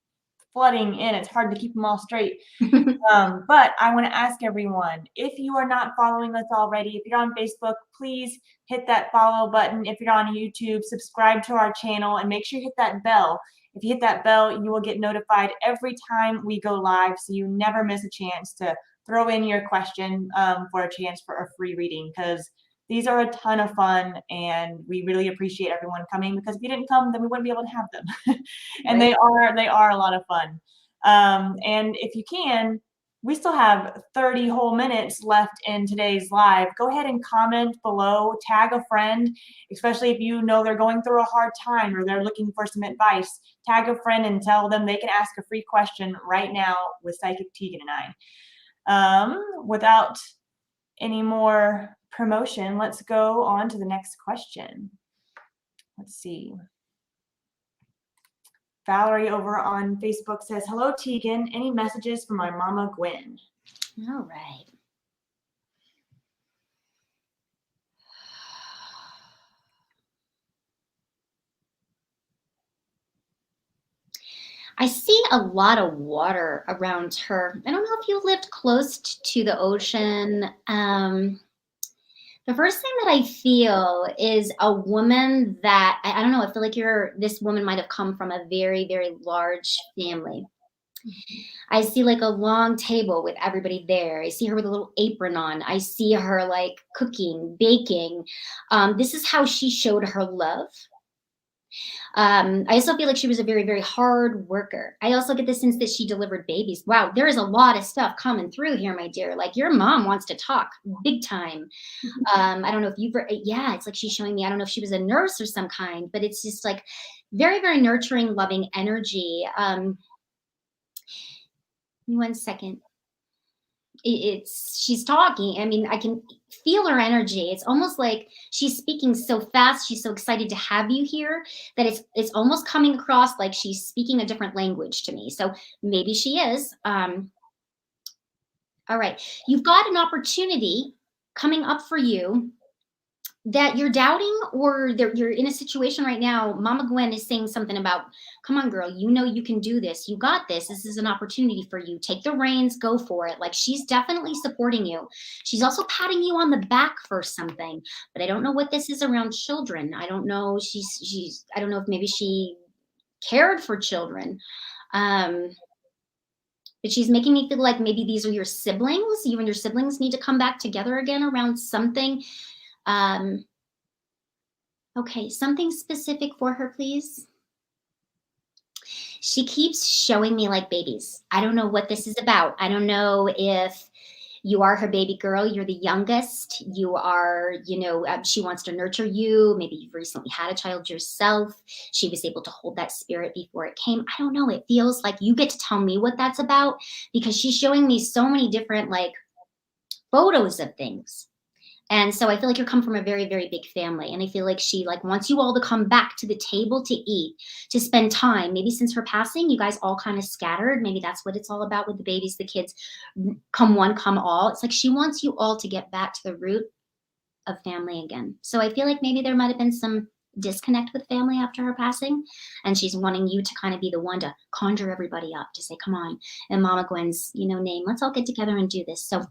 [SPEAKER 1] flooding in. It's hard to keep them all straight. But I want to ask everyone, if you are not following us already, if you're on Facebook, please hit that follow button. If you're on YouTube, subscribe to our channel and make sure you hit that bell. If you hit that bell, you will get notified every time we go live, so you never miss a chance to throw in your question for a chance for a free reading, because these are a ton of fun and we really appreciate everyone coming, because if you didn't come, then we wouldn't be able to have them. And
[SPEAKER 2] Right.
[SPEAKER 1] they are a lot of fun. And if you can, we still have 30 whole minutes left in today's live. Go ahead and comment below, tag a friend, especially if you know they're going through a hard time or they're looking for some advice. Tag a friend and tell them they can ask a free question right now with Psychic Teagan and I. Without any more promotion, let's go on to the next question. Let's see. Valerie over on Facebook says, "Hello, Teagan. Any messages for my mama, Gwen?"
[SPEAKER 2] All right. I see a lot of water around her. I don't know if you lived close to the ocean. The first thing that I feel is a woman that, I don't know, I feel like this woman might have come from a very, very large family. I see like a long table with everybody there. I see her with a little apron on. I see her like cooking, baking. This is how she showed her love. I also feel like she was a very, very hard worker. I also get the sense that she delivered babies. Wow, there is a lot of stuff coming through here, my dear. Like your mom wants to talk big time. I don't know if yeah, it's like she's showing me, I don't know if she was a nurse or some kind, but it's just like very, very nurturing, loving energy. One second. She's talking. I mean, I can feel her energy. It's almost like she's speaking so fast. She's so excited to have you here that it's almost coming across like she's speaking a different language to me. So maybe she is. All right. You've got an opportunity coming up for you that you're doubting, or you're in a situation right now. Mama Gwen is saying something about, come on, girl, you know you can do this. You got this. This is an opportunity for you. Take the reins, go for it. Like she's definitely supporting you. She's also patting you on the back for something, but I don't know what this is around children. I don't know. I don't know if maybe she cared for children. But she's making me feel like maybe these are your siblings. You and your siblings need to come back together again around something. Okay, something specific for her, please. She keeps showing me like babies. I don't know what this is about. I don't know if you are her baby girl. You're the youngest. You are, she wants to nurture you. Maybe you've recently had a child yourself. She was able to hold that spirit before it came. I don't know. It feels like you get to tell me what that's about, because she's showing me so many different like photos of things. And so I feel like you're come from a very, very big family. And I feel like she like wants you all to come back to the table to eat, to spend time. Maybe since her passing, you guys all kind of scattered. Maybe that's what it's all about with the babies, the kids, come one, come all. It's like she wants you all to get back to the root of family again. So I feel like maybe there might have been some disconnect with family after her passing, and she's wanting you to kind of be the one to conjure everybody up, to say, come on, in Mama Gwen's name, let's all get together and do this. So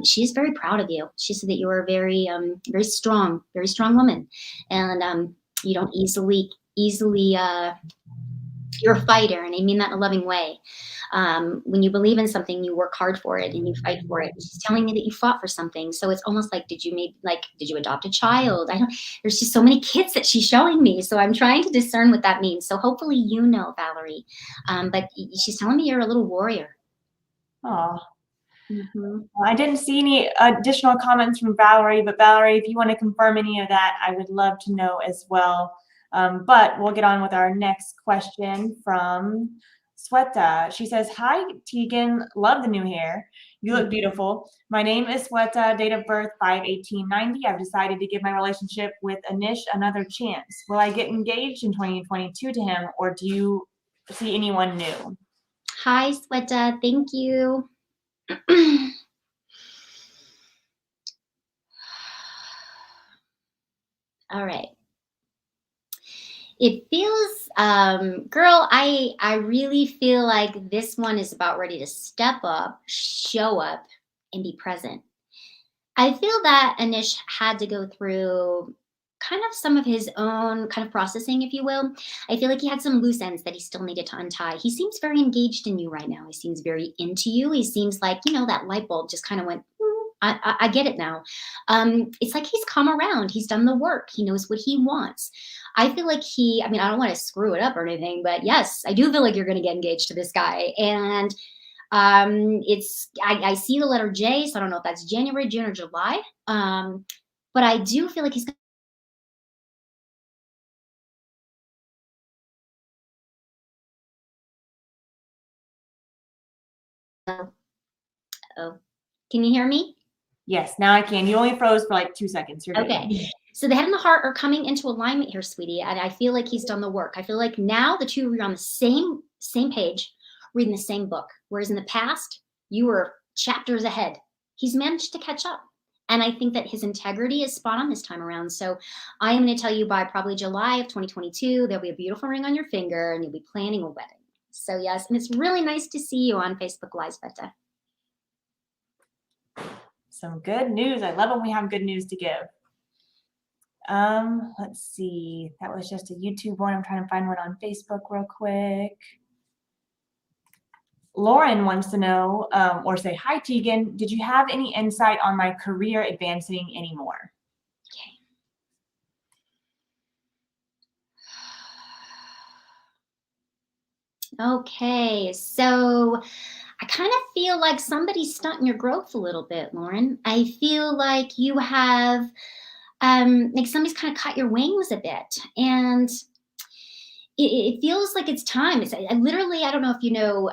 [SPEAKER 2] she's very proud of you. She said that you are a very very strong woman, and you don't easily you're a fighter, and I mean that in a loving way. When you believe in something, you work hard for it and you fight for it. She's telling me that you fought for something. So it's almost like, did you adopt a child? There's just so many kids that she's showing me. So I'm trying to discern what that means. So hopefully, Valerie, but she's telling me you're a little warrior.
[SPEAKER 1] Oh,
[SPEAKER 2] Mm-hmm.
[SPEAKER 1] I didn't see any additional comments from Valerie, but Valerie, if you want to confirm any of that, I would love to know as well. But we'll get on with our next question from Sweta. She says, hi, Teagan. Love the new hair. You look beautiful. My name is Sweta, date of birth 5/18/90. I've decided to give my relationship with Anish another chance. Will I get engaged in 2022 to him, or do you see anyone new?
[SPEAKER 2] Hi, Sweta. Thank you. All right. It feels, girl, I really feel like this one is about ready to step up, show up, and be present. I feel that Anish had to go through kind of some of his own kind of processing, if you will. I feel like he had some loose ends that he still needed to untie. He seems very engaged in you right now. He seems very into you. He seems like, that light bulb just kind of went, I get it now. It's like he's come around. He's done the work. He knows what he wants. I feel like I don't want to screw it up or anything, but yes, I do feel like you're going to get engaged to this guy. And I see the letter J, so I don't know if that's January, June, or July. But I do feel like he's going to. Oh, can you hear me?
[SPEAKER 1] Yes, now I can. You only froze for like 2 seconds. You're
[SPEAKER 2] okay.
[SPEAKER 1] good.
[SPEAKER 2] So the head and the heart are coming into alignment here, sweetie. And I feel like he's done the work. I feel like now the two of you are on the same page, reading the same book. Whereas in the past, you were chapters ahead. He's managed to catch up. And I think that his integrity is spot on this time around. So I am going to tell you by probably July of 2022, there'll be a beautiful ring on your finger and you'll be planning a wedding. So yes, and it's really nice to see you on Facebook Live, Sweta.
[SPEAKER 1] Some good news. I love when we have good news to give. Let's see. That was just a YouTube one. I'm trying to find one on Facebook real quick. Lauren wants to know, or say, hi, Teagan. Did you have any insight on my career advancing anymore?
[SPEAKER 2] Okay, so I kind of feel like somebody's stunting your growth a little bit, Lauren. I feel like you have, like somebody's kind of cut your wings a bit, and it feels like it's time. I literally, I don't know if you know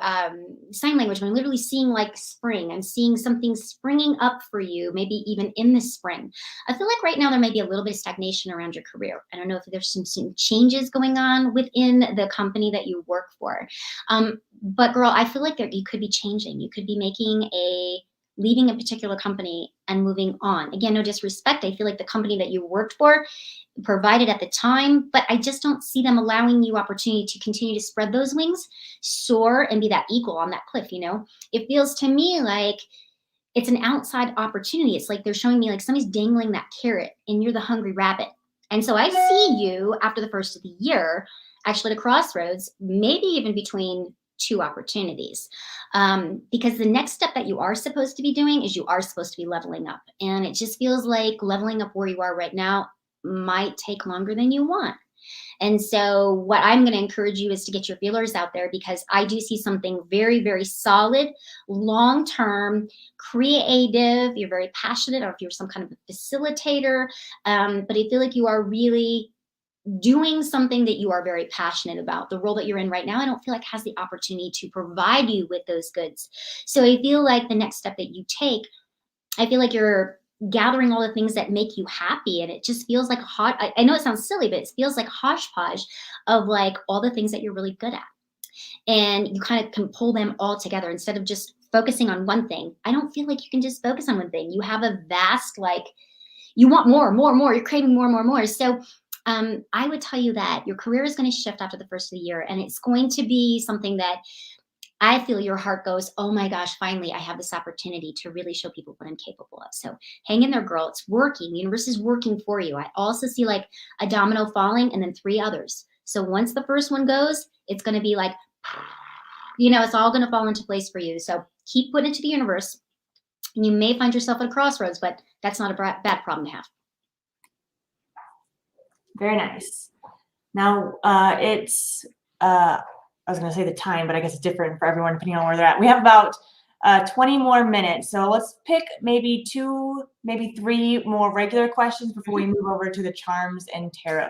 [SPEAKER 2] sign language, but I'm literally seeing like spring. I'm seeing something springing up for you, maybe even in the spring. I feel like right now there may be a little bit of stagnation around your career. I don't know if there's some changes going on within the company that you work for. But girl, I feel like you could be changing. You could be leaving a particular company and moving on. Again, no disrespect. I feel like the company that you worked for provided at the time, but I just don't see them allowing you opportunity to continue to spread those wings, soar, and be that eagle on that cliff. It feels to me like it's an outside opportunity. It's like they're showing me like somebody's dangling that carrot and you're the hungry rabbit. And so I see you after the first of the year, actually at a crossroads, maybe even between two opportunities. Because the next step that you are supposed to be doing is you are supposed to be leveling up. And it just feels like leveling up where you are right now might take longer than you want. And so what I'm going to encourage you is to get your feelers out there, because I do see something very, very solid, long-term, creative. You're very passionate, or if you're some kind of a facilitator, but I feel like you are really doing something that you are very passionate about. The role that you're in right now, I don't feel like has the opportunity to provide you with those goods. So I feel like the next step that you take, I feel like you're gathering all the things that make you happy, and it just feels like I know it sounds silly, but it feels like a hodgepodge of like all the things that you're really good at, and you kind of can pull them all together instead of just focusing on one thing. I don't feel like you can just focus on one thing. You have a vast, like, you want more, you're craving more. So I would tell you that your career is going to shift after the first of the year, and it's going to be something that I feel your heart goes, oh my gosh, finally, I have this opportunity to really show people what I'm capable of. So hang in there, girl. It's working. The universe is working for you. I also see like a domino falling and then 3 others. So once the first one goes, it's going to be like, it's all going to fall into place for you. So keep putting it to the universe. And you may find yourself at a crossroads, but that's not a bad problem to have.
[SPEAKER 1] Very nice. Now it's I was going to say the time, but I guess it's different for everyone depending on where they're at. We have about 20 more minutes. So let's pick maybe 2, maybe 3 more regular questions before we move over to the charms and tarot.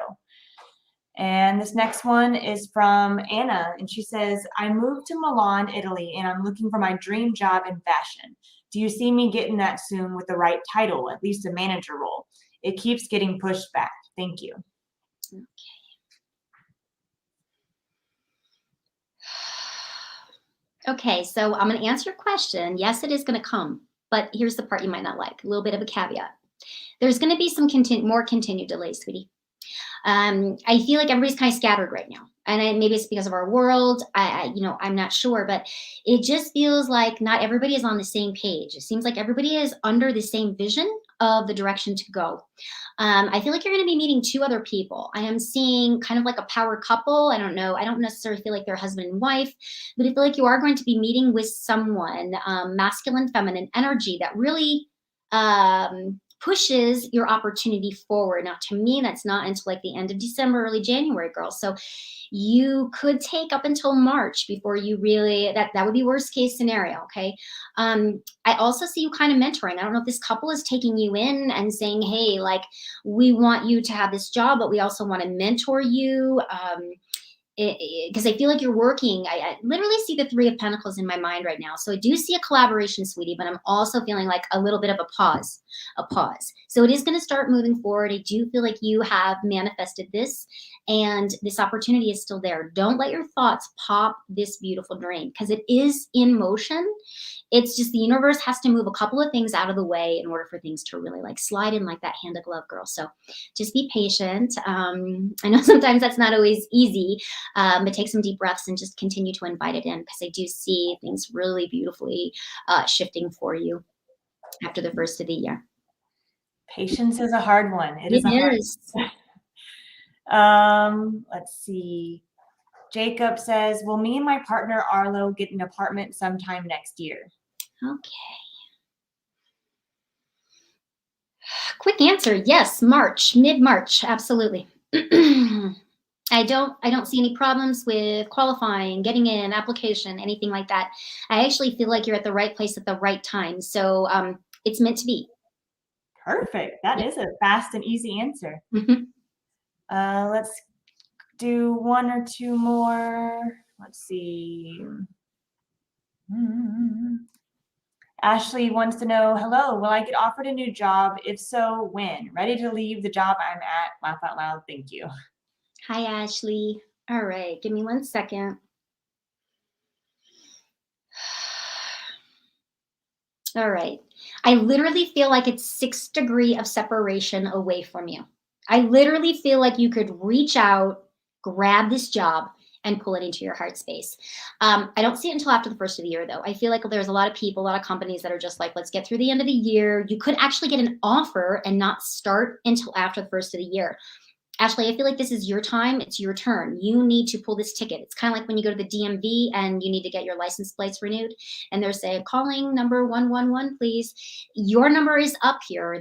[SPEAKER 1] And this next one is from Anna. And she says, I moved to Milan, Italy, and I'm looking for my dream job in fashion. Do you see me getting that soon with the right title, at least a manager role? It keeps getting pushed back. Thank you.
[SPEAKER 2] Okay. Okay, so I'm going to answer your question. Yes, it is going to come, but here's the part you might not like. A little bit of a caveat. There's going to be some more continued delays, sweetie. I feel like everybody's kind of scattered right now, and maybe it's because of our world. I'm not sure, but it just feels like not everybody is on the same page. It seems like everybody is under the same vision of the direction to go. I feel like you're going to be meeting 2 other people. I am seeing kind of like a power couple. I don't know. I don't necessarily feel like they're husband and wife, but I feel like you are going to be meeting with someone, masculine, feminine energy that really pushes your opportunity forward. Now, to me, that's not until like the end of December, early January, girl. So you could take up until March before you really, that would be worst case scenario. Okay. I also see you kind of mentoring. I don't know if this couple is taking you in and saying, hey, like, we want you to have this job, but we also want to mentor you. Because I feel like you're working. I literally see the 3 of Pentacles in my mind right now. So I do see a collaboration, sweetie, but I'm also feeling like a little bit of a pause. So it is going to start moving forward. I do feel like you have manifested this, and this opportunity is still there. Don't let your thoughts pop this beautiful dream, because it is in motion. It's just the universe has to move a couple of things out of the way in order for things to really like slide in like that hand of glove, girl. So just be patient. I know sometimes that's not always easy, but take some deep breaths and just continue to invite it in, because I do see things really beautifully shifting for you after the first of the year.
[SPEAKER 1] Patience is a hard one. It is. Let's see. Jacob says, will me and my partner Arlo get an apartment sometime next year?
[SPEAKER 2] Okay. Quick answer. Yes, mid-March. Absolutely. I don't see any problems with qualifying, getting in, application, anything like that. I actually feel like you're at the right place at the right time. So it's meant to be.
[SPEAKER 1] Perfect. That is a fast and easy answer. Let's do 1 or 2 more. Let's see. Ashley wants to know, hello, will I get offered a new job? If so, when? Ready to leave the job I'm at. Laugh out loud. Thank you.
[SPEAKER 2] Hi, Ashley. All right. Give me 1 second. All right. I literally feel like it's 6 degrees of separation away from you. I literally feel like you could reach out, grab this job, and pull it into your heart space. I don't see it until after the first of the year, though. I feel like there's a lot of people, a lot of companies that are just like, let's get through the end of the year. You could actually get an offer and not start until after the first of the year. Ashley, I feel like this is your time. It's your turn. You need to pull this ticket. It's kind of like when you go to the DMV and you need to get your license plates renewed, and they're saying, calling number 111, please. Your number is up here.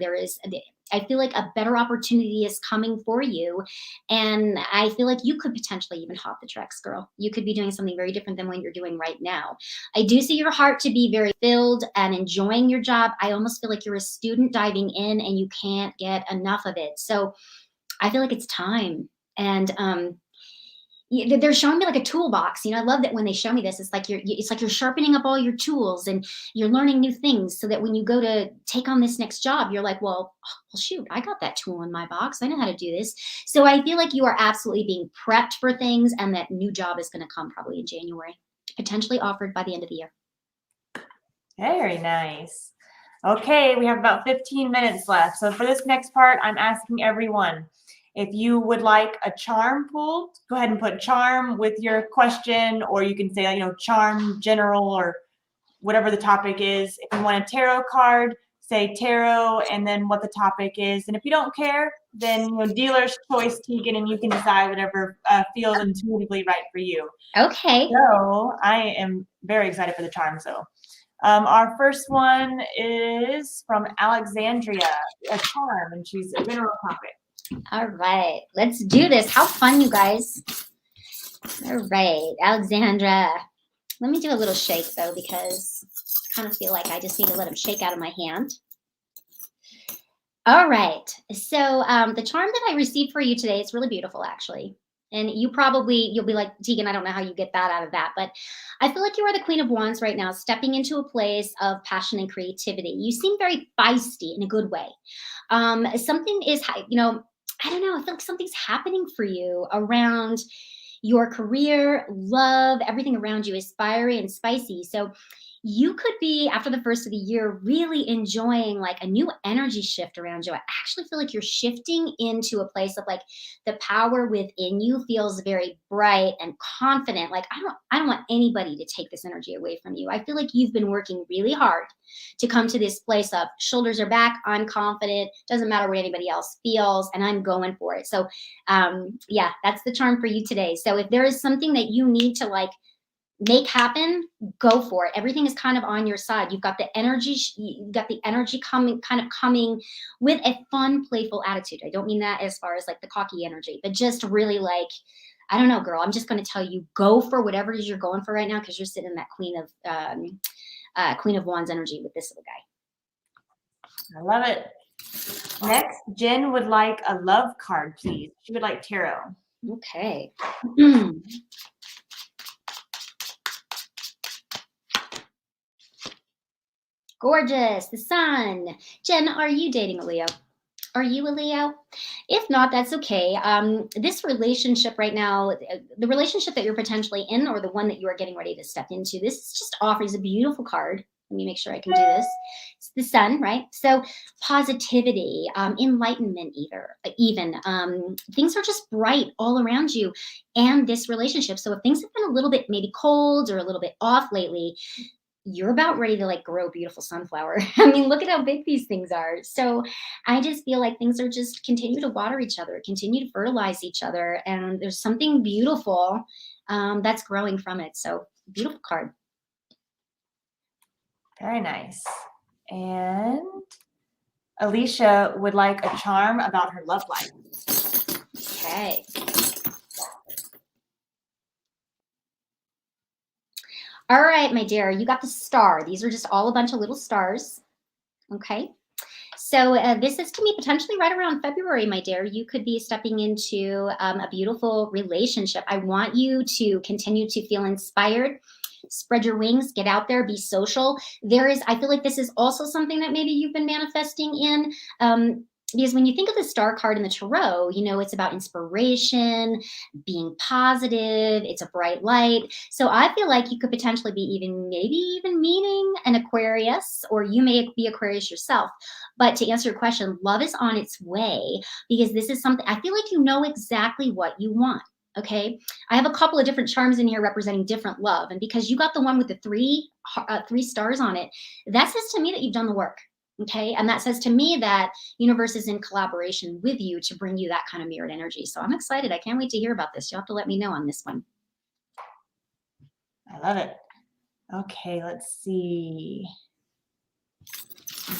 [SPEAKER 2] I feel like a better opportunity is coming for you. And I feel like you could potentially even hop the tracks, girl. You could be doing something very different than what you're doing right now. I do see your heart to be very filled and enjoying your job. I almost feel like you're a student diving in and you can't get enough of it. So I feel like it's time. And they're showing me like a toolbox. I love that when they show me this, it's like you're sharpening up all your tools and you're learning new things so that when you go to take on this next job, you're like, well, shoot, I got that tool in my box. I know how to do this. So I feel like you are absolutely being prepped for things, and that new job is going to come probably in January, potentially offered by the end of the year.
[SPEAKER 1] Very nice. Okay, we have about 15 minutes left. So for this next part, I'm asking everyone, if you would like a charm pulled, go ahead and put charm with your question, or you can say, charm general or whatever the topic is. If you want a tarot card, say tarot and then what the topic is. And if you don't care, then dealer's choice, Teagan, and you can decide whatever feels intuitively right for you.
[SPEAKER 2] Okay.
[SPEAKER 1] So I am very excited for the charm. So our first one is from Alexandria, a charm, and she's a general topic.
[SPEAKER 2] All right, let's do this. How fun, you guys. All right, Alexandra. Let me do a little shake, though, because I kind of feel like I just need to let him shake out of my hand. All right, so the charm that I received for you today is really beautiful, actually. And you'll be like, Teagan, I don't know how you get that out of that. But I feel like you are the Queen of Wands right now, stepping into a place of passion and creativity. You seem very feisty in a good way. Something is, I don't know, I feel like something's happening for you around your career, love, everything around you is fiery and spicy. So you could be, after the first of the year, really enjoying like a new energy shift around you. I actually feel like you're shifting into a place of like the power within you feels very bright and confident. Like I don't want anybody to take this energy away from you. I feel like you've been working really hard to come to this place of shoulders are back, I'm confident, doesn't matter what anybody else feels, and I'm going for it. So yeah, that's the charm for you today. So if there is something that you need to like make happen, go for it. Everything is kind of on your side. You've got the energy, coming with a fun, playful attitude. I don't mean that as far as like the cocky energy, but just really like, I don't know, girl, I'm just going to tell you, go for whatever it is you're going for right now, because you're sitting in that Queen of Wands energy with this little guy.
[SPEAKER 1] I love it. Next, Jen would like a love card, please. She would like tarot.
[SPEAKER 2] Okay. Gorgeous, the sun. Jen, are you dating a Leo? Are you a Leo? If not, that's okay. This relationship right now, the relationship that you're potentially in, or the one that you are getting ready to step into, this just offers a beautiful card. Let me make sure I can do this. It's the sun, right? So positivity, enlightenment, even. Things are just bright all around you and this relationship. So if things have been a little bit maybe cold or a little bit off lately, you're about ready to like grow a beautiful sunflower. I mean, look at how big these things are. So I just feel like things are just continue to water each other, continue to fertilize each other. And there's something beautiful that's growing from it. So beautiful card.
[SPEAKER 1] Very nice. And Alicia would like a charm about her love life.
[SPEAKER 2] Okay. All right, my dear, you got the star. These are just all a bunch of little stars. Okay. So this is to me potentially right around February, my dear. You could be stepping into a beautiful relationship. I want you to continue to feel inspired. Spread your wings, get out there, be social. I feel like this is also something that maybe you've been manifesting in. Because when you think of the star card in the tarot, it's about inspiration, being positive, it's a bright light. So I feel like you could potentially be maybe even meeting an Aquarius, or you may be Aquarius yourself. But to answer your question, love is on its way, because this is something, I feel like you know exactly what you want. Okay, I have a couple of different charms in here representing different love. And because you got the one with the three stars on it, that says to me that you've done the work. Okay. And that says to me that universe is in collaboration with you to bring you that kind of mirrored energy. So I'm excited. I can't wait to hear about this. You'll have to let me know on this one.
[SPEAKER 1] I love it. Okay, let's see.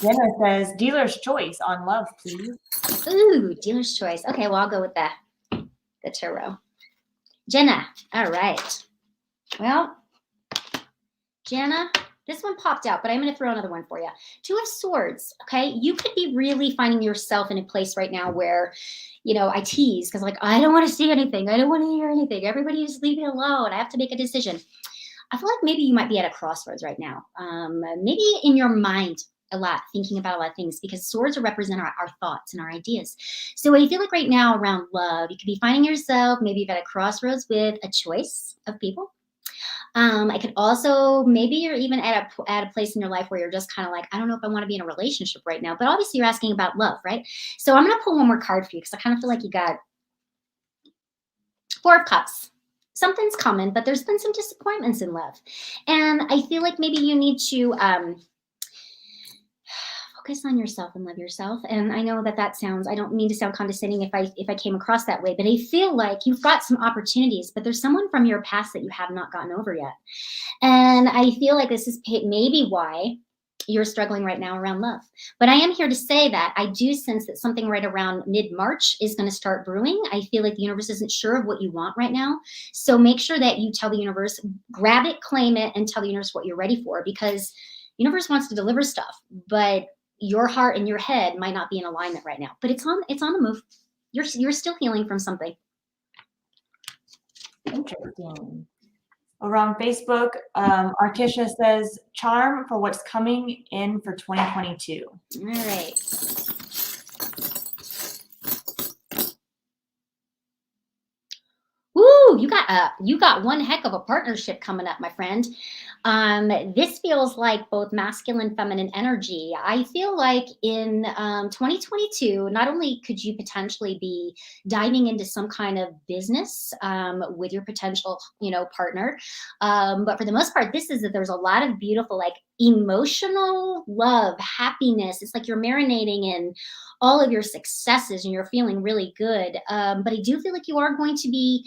[SPEAKER 1] Jenna says, dealer's choice on love, please.
[SPEAKER 2] Ooh, dealer's choice. Okay, well, I'll go with the tarot. Jenna. All right. Well, Jenna, this one popped out, but I'm going to throw another one for you. Two of Swords, okay? You could be really finding yourself in a place right now where, you know, I tease because like, I don't want to see anything. I don't want to hear anything. Everybody just leave me alone. I have to make a decision. I feel like maybe you might be at a crossroads right now. Maybe in your mind a lot, thinking about a lot of things because swords represent our thoughts and our ideas. So I feel like right now around love, you could be finding yourself maybe at a crossroads with a choice of people. I could also, maybe you're even at a place in your life where you're just kind of like, I don't know if I want to be in a relationship right now, but obviously you're asking about love, right? So I'm going to pull one more card for you because I kind of feel like you got Four of Cups. Something's coming, but there's been some disappointments in love. And I feel like maybe you need to focus on yourself and love yourself. And I know that sounds, I don't mean to sound condescending if I came across that way, but I feel like you've got some opportunities, but there's someone from your past that you have not gotten over yet. And I feel like this is maybe why you're struggling right now around love. But I am here to say that I do sense that something right around mid-March is going to start brewing. I feel like the universe isn't sure of what you want right now. So make sure that you tell the universe, grab it, claim it, and tell the universe what you're ready for, because the universe wants to deliver stuff, but your heart and your head might not be in alignment right now. But it's on the move. You're still healing from something.
[SPEAKER 1] Interesting. Over on Facebook, Artisha says, charm for what's coming in for 2022.
[SPEAKER 2] All right. Woo, you got one heck of a partnership coming up, my friend. This feels like both masculine, feminine energy. I feel like in 2022, not only could you potentially be diving into some kind of business with your potential, partner, but for the most part, this is that there's a lot of beautiful, like emotional love, happiness. It's like you're marinating in all of your successes and you're feeling really good. But I do feel like you are going to be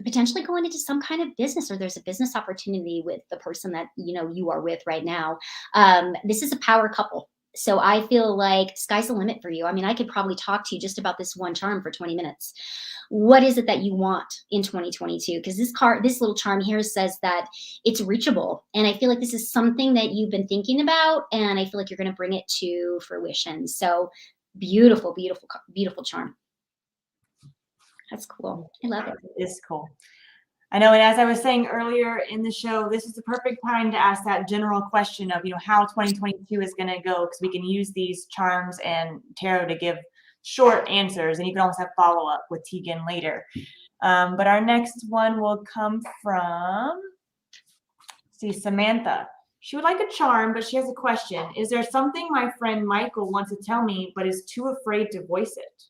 [SPEAKER 2] potentially going into some kind of business, or there's a business opportunity with the person that you are with right now. This is a power couple. So I feel like sky's the limit for you. I mean, I could probably talk to you just about this one charm for 20 minutes. What is it that you want in 2022? Because this little charm here says that it's reachable. And I feel like this is something that you've been thinking about, and I feel like you're going to bring it to fruition. So beautiful, beautiful, beautiful charm. That's cool. I love it.
[SPEAKER 1] It is cool. I know, and as I was saying earlier in the show, this is the perfect time to ask that general question of, how 2022 is going to go, because we can use these charms and tarot to give short answers, and you can always have follow-up with Teagan later. But our next one will come from, Samantha. She would like a charm, but she has a question. Is there something my friend Michael wants to tell me, but is too afraid to voice it?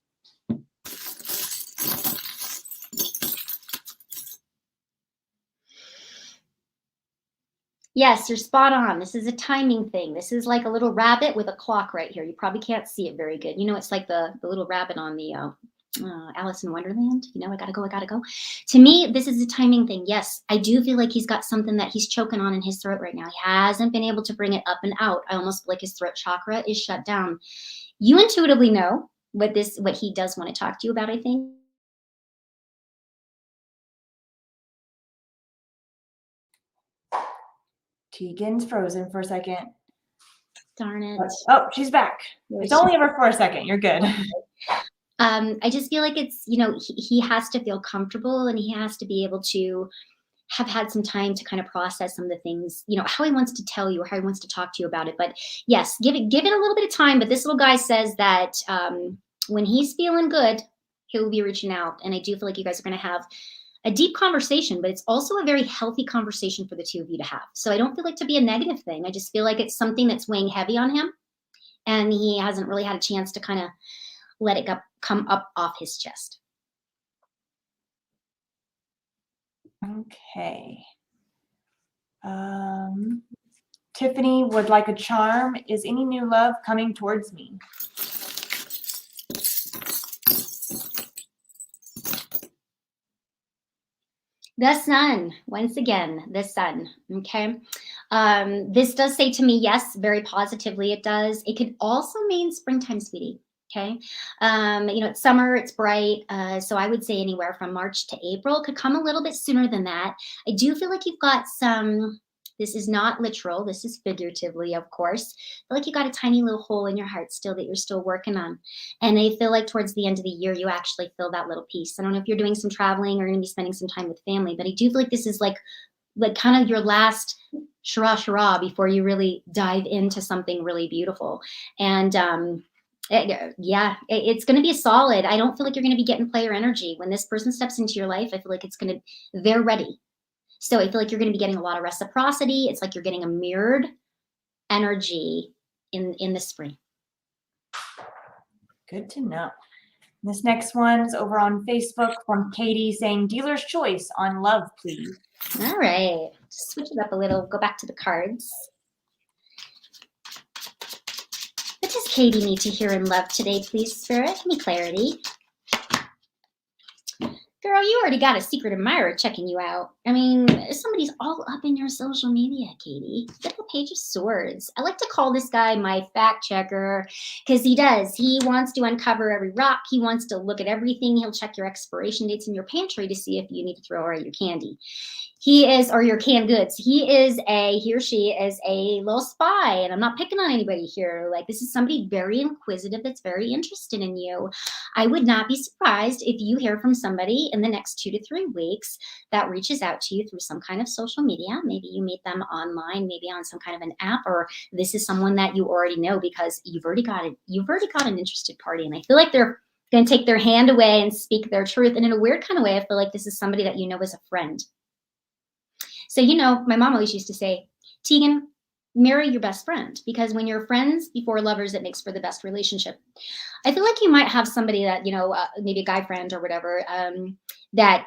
[SPEAKER 2] Yes, you're spot on. This is a timing thing. This is like a little rabbit with a clock right here. You probably can't see it very good. It's like the little rabbit on the Alice in Wonderland. I gotta go. To me, this is a timing thing. Yes, I do feel like he's got something that he's choking on in his throat right now. He hasn't been able to bring it up and out. I almost feel like his throat chakra is shut down. You intuitively know what he does want to talk to you about, I think.
[SPEAKER 1] Teagan's frozen for a second.
[SPEAKER 2] Darn it.
[SPEAKER 1] Oh, she's back. It's only ever for a second. You're good.
[SPEAKER 2] I just feel like it's, he has to feel comfortable, and he has to be able to have had some time to kind of process some of the things, how he wants to tell you or how he wants to talk to you about it. But yes, give it a little bit of time. But this little guy says that when he's feeling good, he'll be reaching out. And I do feel like you guys are going to have a deep conversation, but it's also a very healthy conversation for the two of you to have. So I don't feel like to be a negative thing. I just feel like it's something that's weighing heavy on him, and he hasn't really had a chance to kind of let it come up off his chest.
[SPEAKER 1] Okay. Tiffany would like a charm. Is any new love coming towards me?
[SPEAKER 2] The sun, once again, the sun, okay? This does say to me, yes, very positively it does. It could also mean springtime, sweetie, okay? It's summer, it's bright, so I would say anywhere from March to April. Could come a little bit sooner than that. I do feel like you've got some, this is not literal, this is figuratively, of course. I feel like you got a tiny little hole in your heart still that you're still working on. And I feel like towards the end of the year, you actually fill that little piece. I don't know if you're doing some traveling or going to be spending some time with family, but I do feel like this is like kind of your last shara before you really dive into something really beautiful. And it's going to be a solid. I don't feel like you're going to be getting player energy. When this person steps into your life, I feel like they're ready. So I feel like you're going to be getting a lot of reciprocity. It's like you're getting a mirrored energy in the spring.
[SPEAKER 1] Good to know. This next one's over on Facebook from Katie saying, dealer's choice on love, please.
[SPEAKER 2] All right. Just switch it up a little. Go back to the cards. What does Katie need to hear in love today, please, Spirit? Give me clarity. Girl, you already got a secret admirer checking you out. I mean, somebody's all up in your social media, Katie. Get the Page of Swords. I like to call this guy my fact checker because he does. He wants to uncover every rock. He wants to look at everything. He'll check your expiration dates in your pantry to see if you need to throw away your candy. Or your canned goods. He or she is a little spy, and I'm not picking on anybody here. Like, this is somebody very inquisitive that's very interested in you. I would not be surprised if you hear from somebody in the next 2 to 3 weeks that reaches out to you through some kind of social media. Maybe you meet them online, maybe on some kind of an app, or this is someone that you already know because you've already got an interested party. And I feel like they're going to take their hand away and speak their truth. And in a weird kind of way, I feel like this is somebody that you know as a friend. So, my mom always used to say, Teagan, marry your best friend, because when you're friends before lovers, it makes for the best relationship. I feel like you might have somebody that, maybe a guy friend or whatever, that,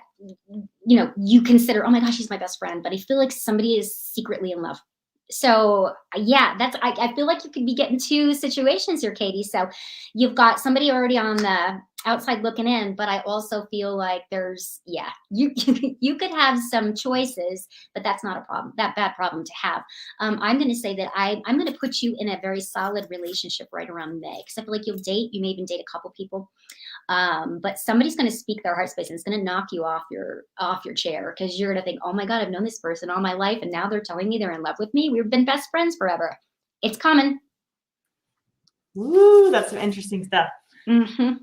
[SPEAKER 2] you consider, oh my gosh, he's my best friend. But I feel like somebody is secretly in love. So yeah, I feel like you could be getting 2 situations here, Katie. So you've got somebody already on the outside looking in, but I also feel like you could have some choices, but that's not a problem, that bad problem to have. I'm going to say that I'm going to put you in a very solid relationship right around May, because I feel like you may even date a couple people. But somebody's going to speak their heart space, and it's going to knock you off your chair, because you're going to think, oh my God, I've known this person all my life, and now they're telling me they're in love with me. We've been best friends forever. It's coming.
[SPEAKER 1] Ooh, that's some interesting stuff.
[SPEAKER 2] Mm-hmm.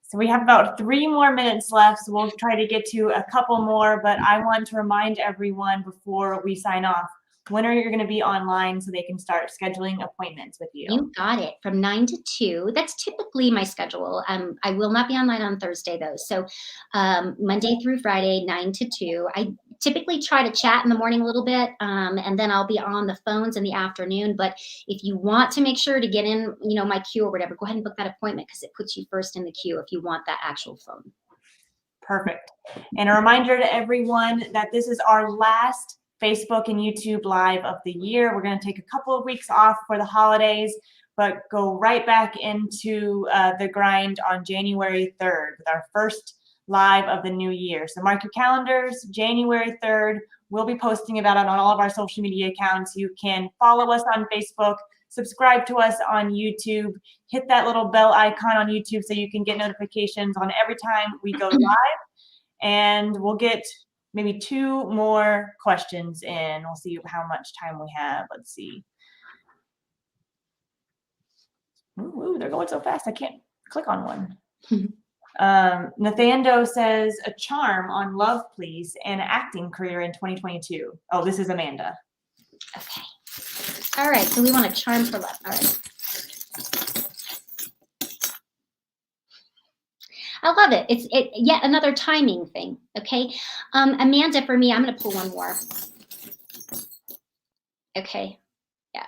[SPEAKER 1] So we have about 3 more minutes left, so we'll try to get to a couple more, but I want to remind everyone before we sign off, when are you going to be online so they can start scheduling appointments with you?
[SPEAKER 2] You got it. From 9 to 2. That's typically my schedule. I will not be online on Thursday, though. So Monday through Friday, 9 to 2. I typically try to chat in the morning a little bit, and then I'll be on the phones in the afternoon. But if you want to make sure to get in, my queue or whatever, go ahead and book that appointment, because it puts you first in the queue if you want that actual phone.
[SPEAKER 1] Perfect. And a reminder to everyone that this is our last Facebook and YouTube Live of the year. We're going to take a couple of weeks off for the holidays, but go right back into the grind on January 3rd with our first live of the new year. So mark your calendars, January 3rd. We'll be posting about it on all of our social media accounts. You can follow us on Facebook, subscribe to us on YouTube, hit that little bell icon on YouTube so you can get notifications on every time we go live. And we'll get maybe 2 more questions in. We'll see how much time we have. Let's see. Ooh, they're going so fast. I can't click on one. Nathando says, a charm on love, please, and acting career in 2022. Oh, this is Amanda.
[SPEAKER 2] Okay. All right. So we want a charm for love. All right. I love it. It's yet another timing thing. Okay. Amanda, for me, I'm going to pull one more. Okay. Yeah.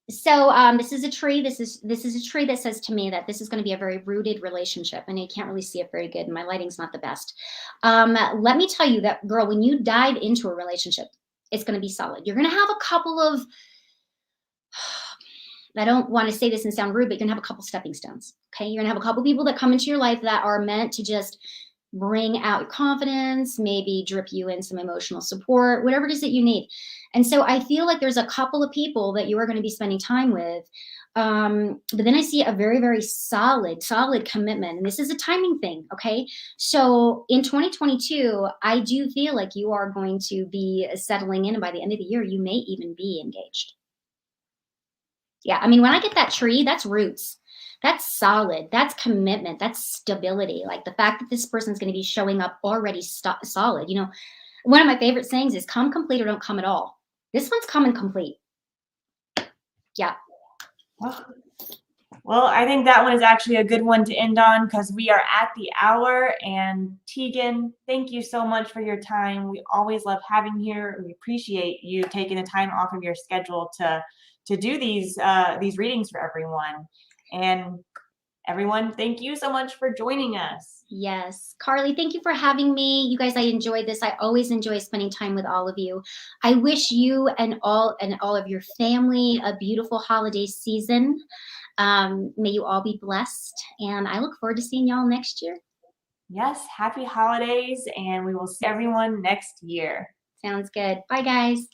[SPEAKER 2] So this is a tree. This is a tree that says to me that this is going to be a very rooted relationship, and you can't really see it very good. And my lighting's not the best. Let me tell you that, girl, when you dive into a relationship, It's going to be solid. You're going to have a couple of, I don't want to say this and sound rude, but you're going to have a couple stepping stones. Okay. You're going to have a couple people that come into your life that are meant to just bring out your confidence, maybe drip you in some emotional support, whatever it is that you need. And so I feel like there's a couple of people that you are going to be spending time with. But then I see a very, very solid commitment. And this is a timing thing. Okay. So in 2022, I do feel like you are going to be settling in. And by the end of the year, you may even be engaged. Yeah. I mean, when I get that tree, that's roots. That's solid. That's commitment. That's stability. Like the fact that this person's going to be showing up already solid. You know, one of my favorite sayings is come complete or don't come at all. This one's coming complete. Yeah.
[SPEAKER 1] Well, I think that one is actually a good one to end on because we are at the hour. And Teagan, thank you so much for your time. We always love having you here. We appreciate you taking the time off of your schedule to do these readings for everyone. And everyone, thank you so much for joining us.
[SPEAKER 2] Yes. Carly, thank you for having me. You guys, I enjoyed this. I always enjoy spending time with all of you. I wish you and all of your family a beautiful holiday season. May you all be blessed. And I look forward to seeing y'all next year.
[SPEAKER 1] Yes. Happy holidays. And we will see everyone next year.
[SPEAKER 2] Sounds good. Bye, guys.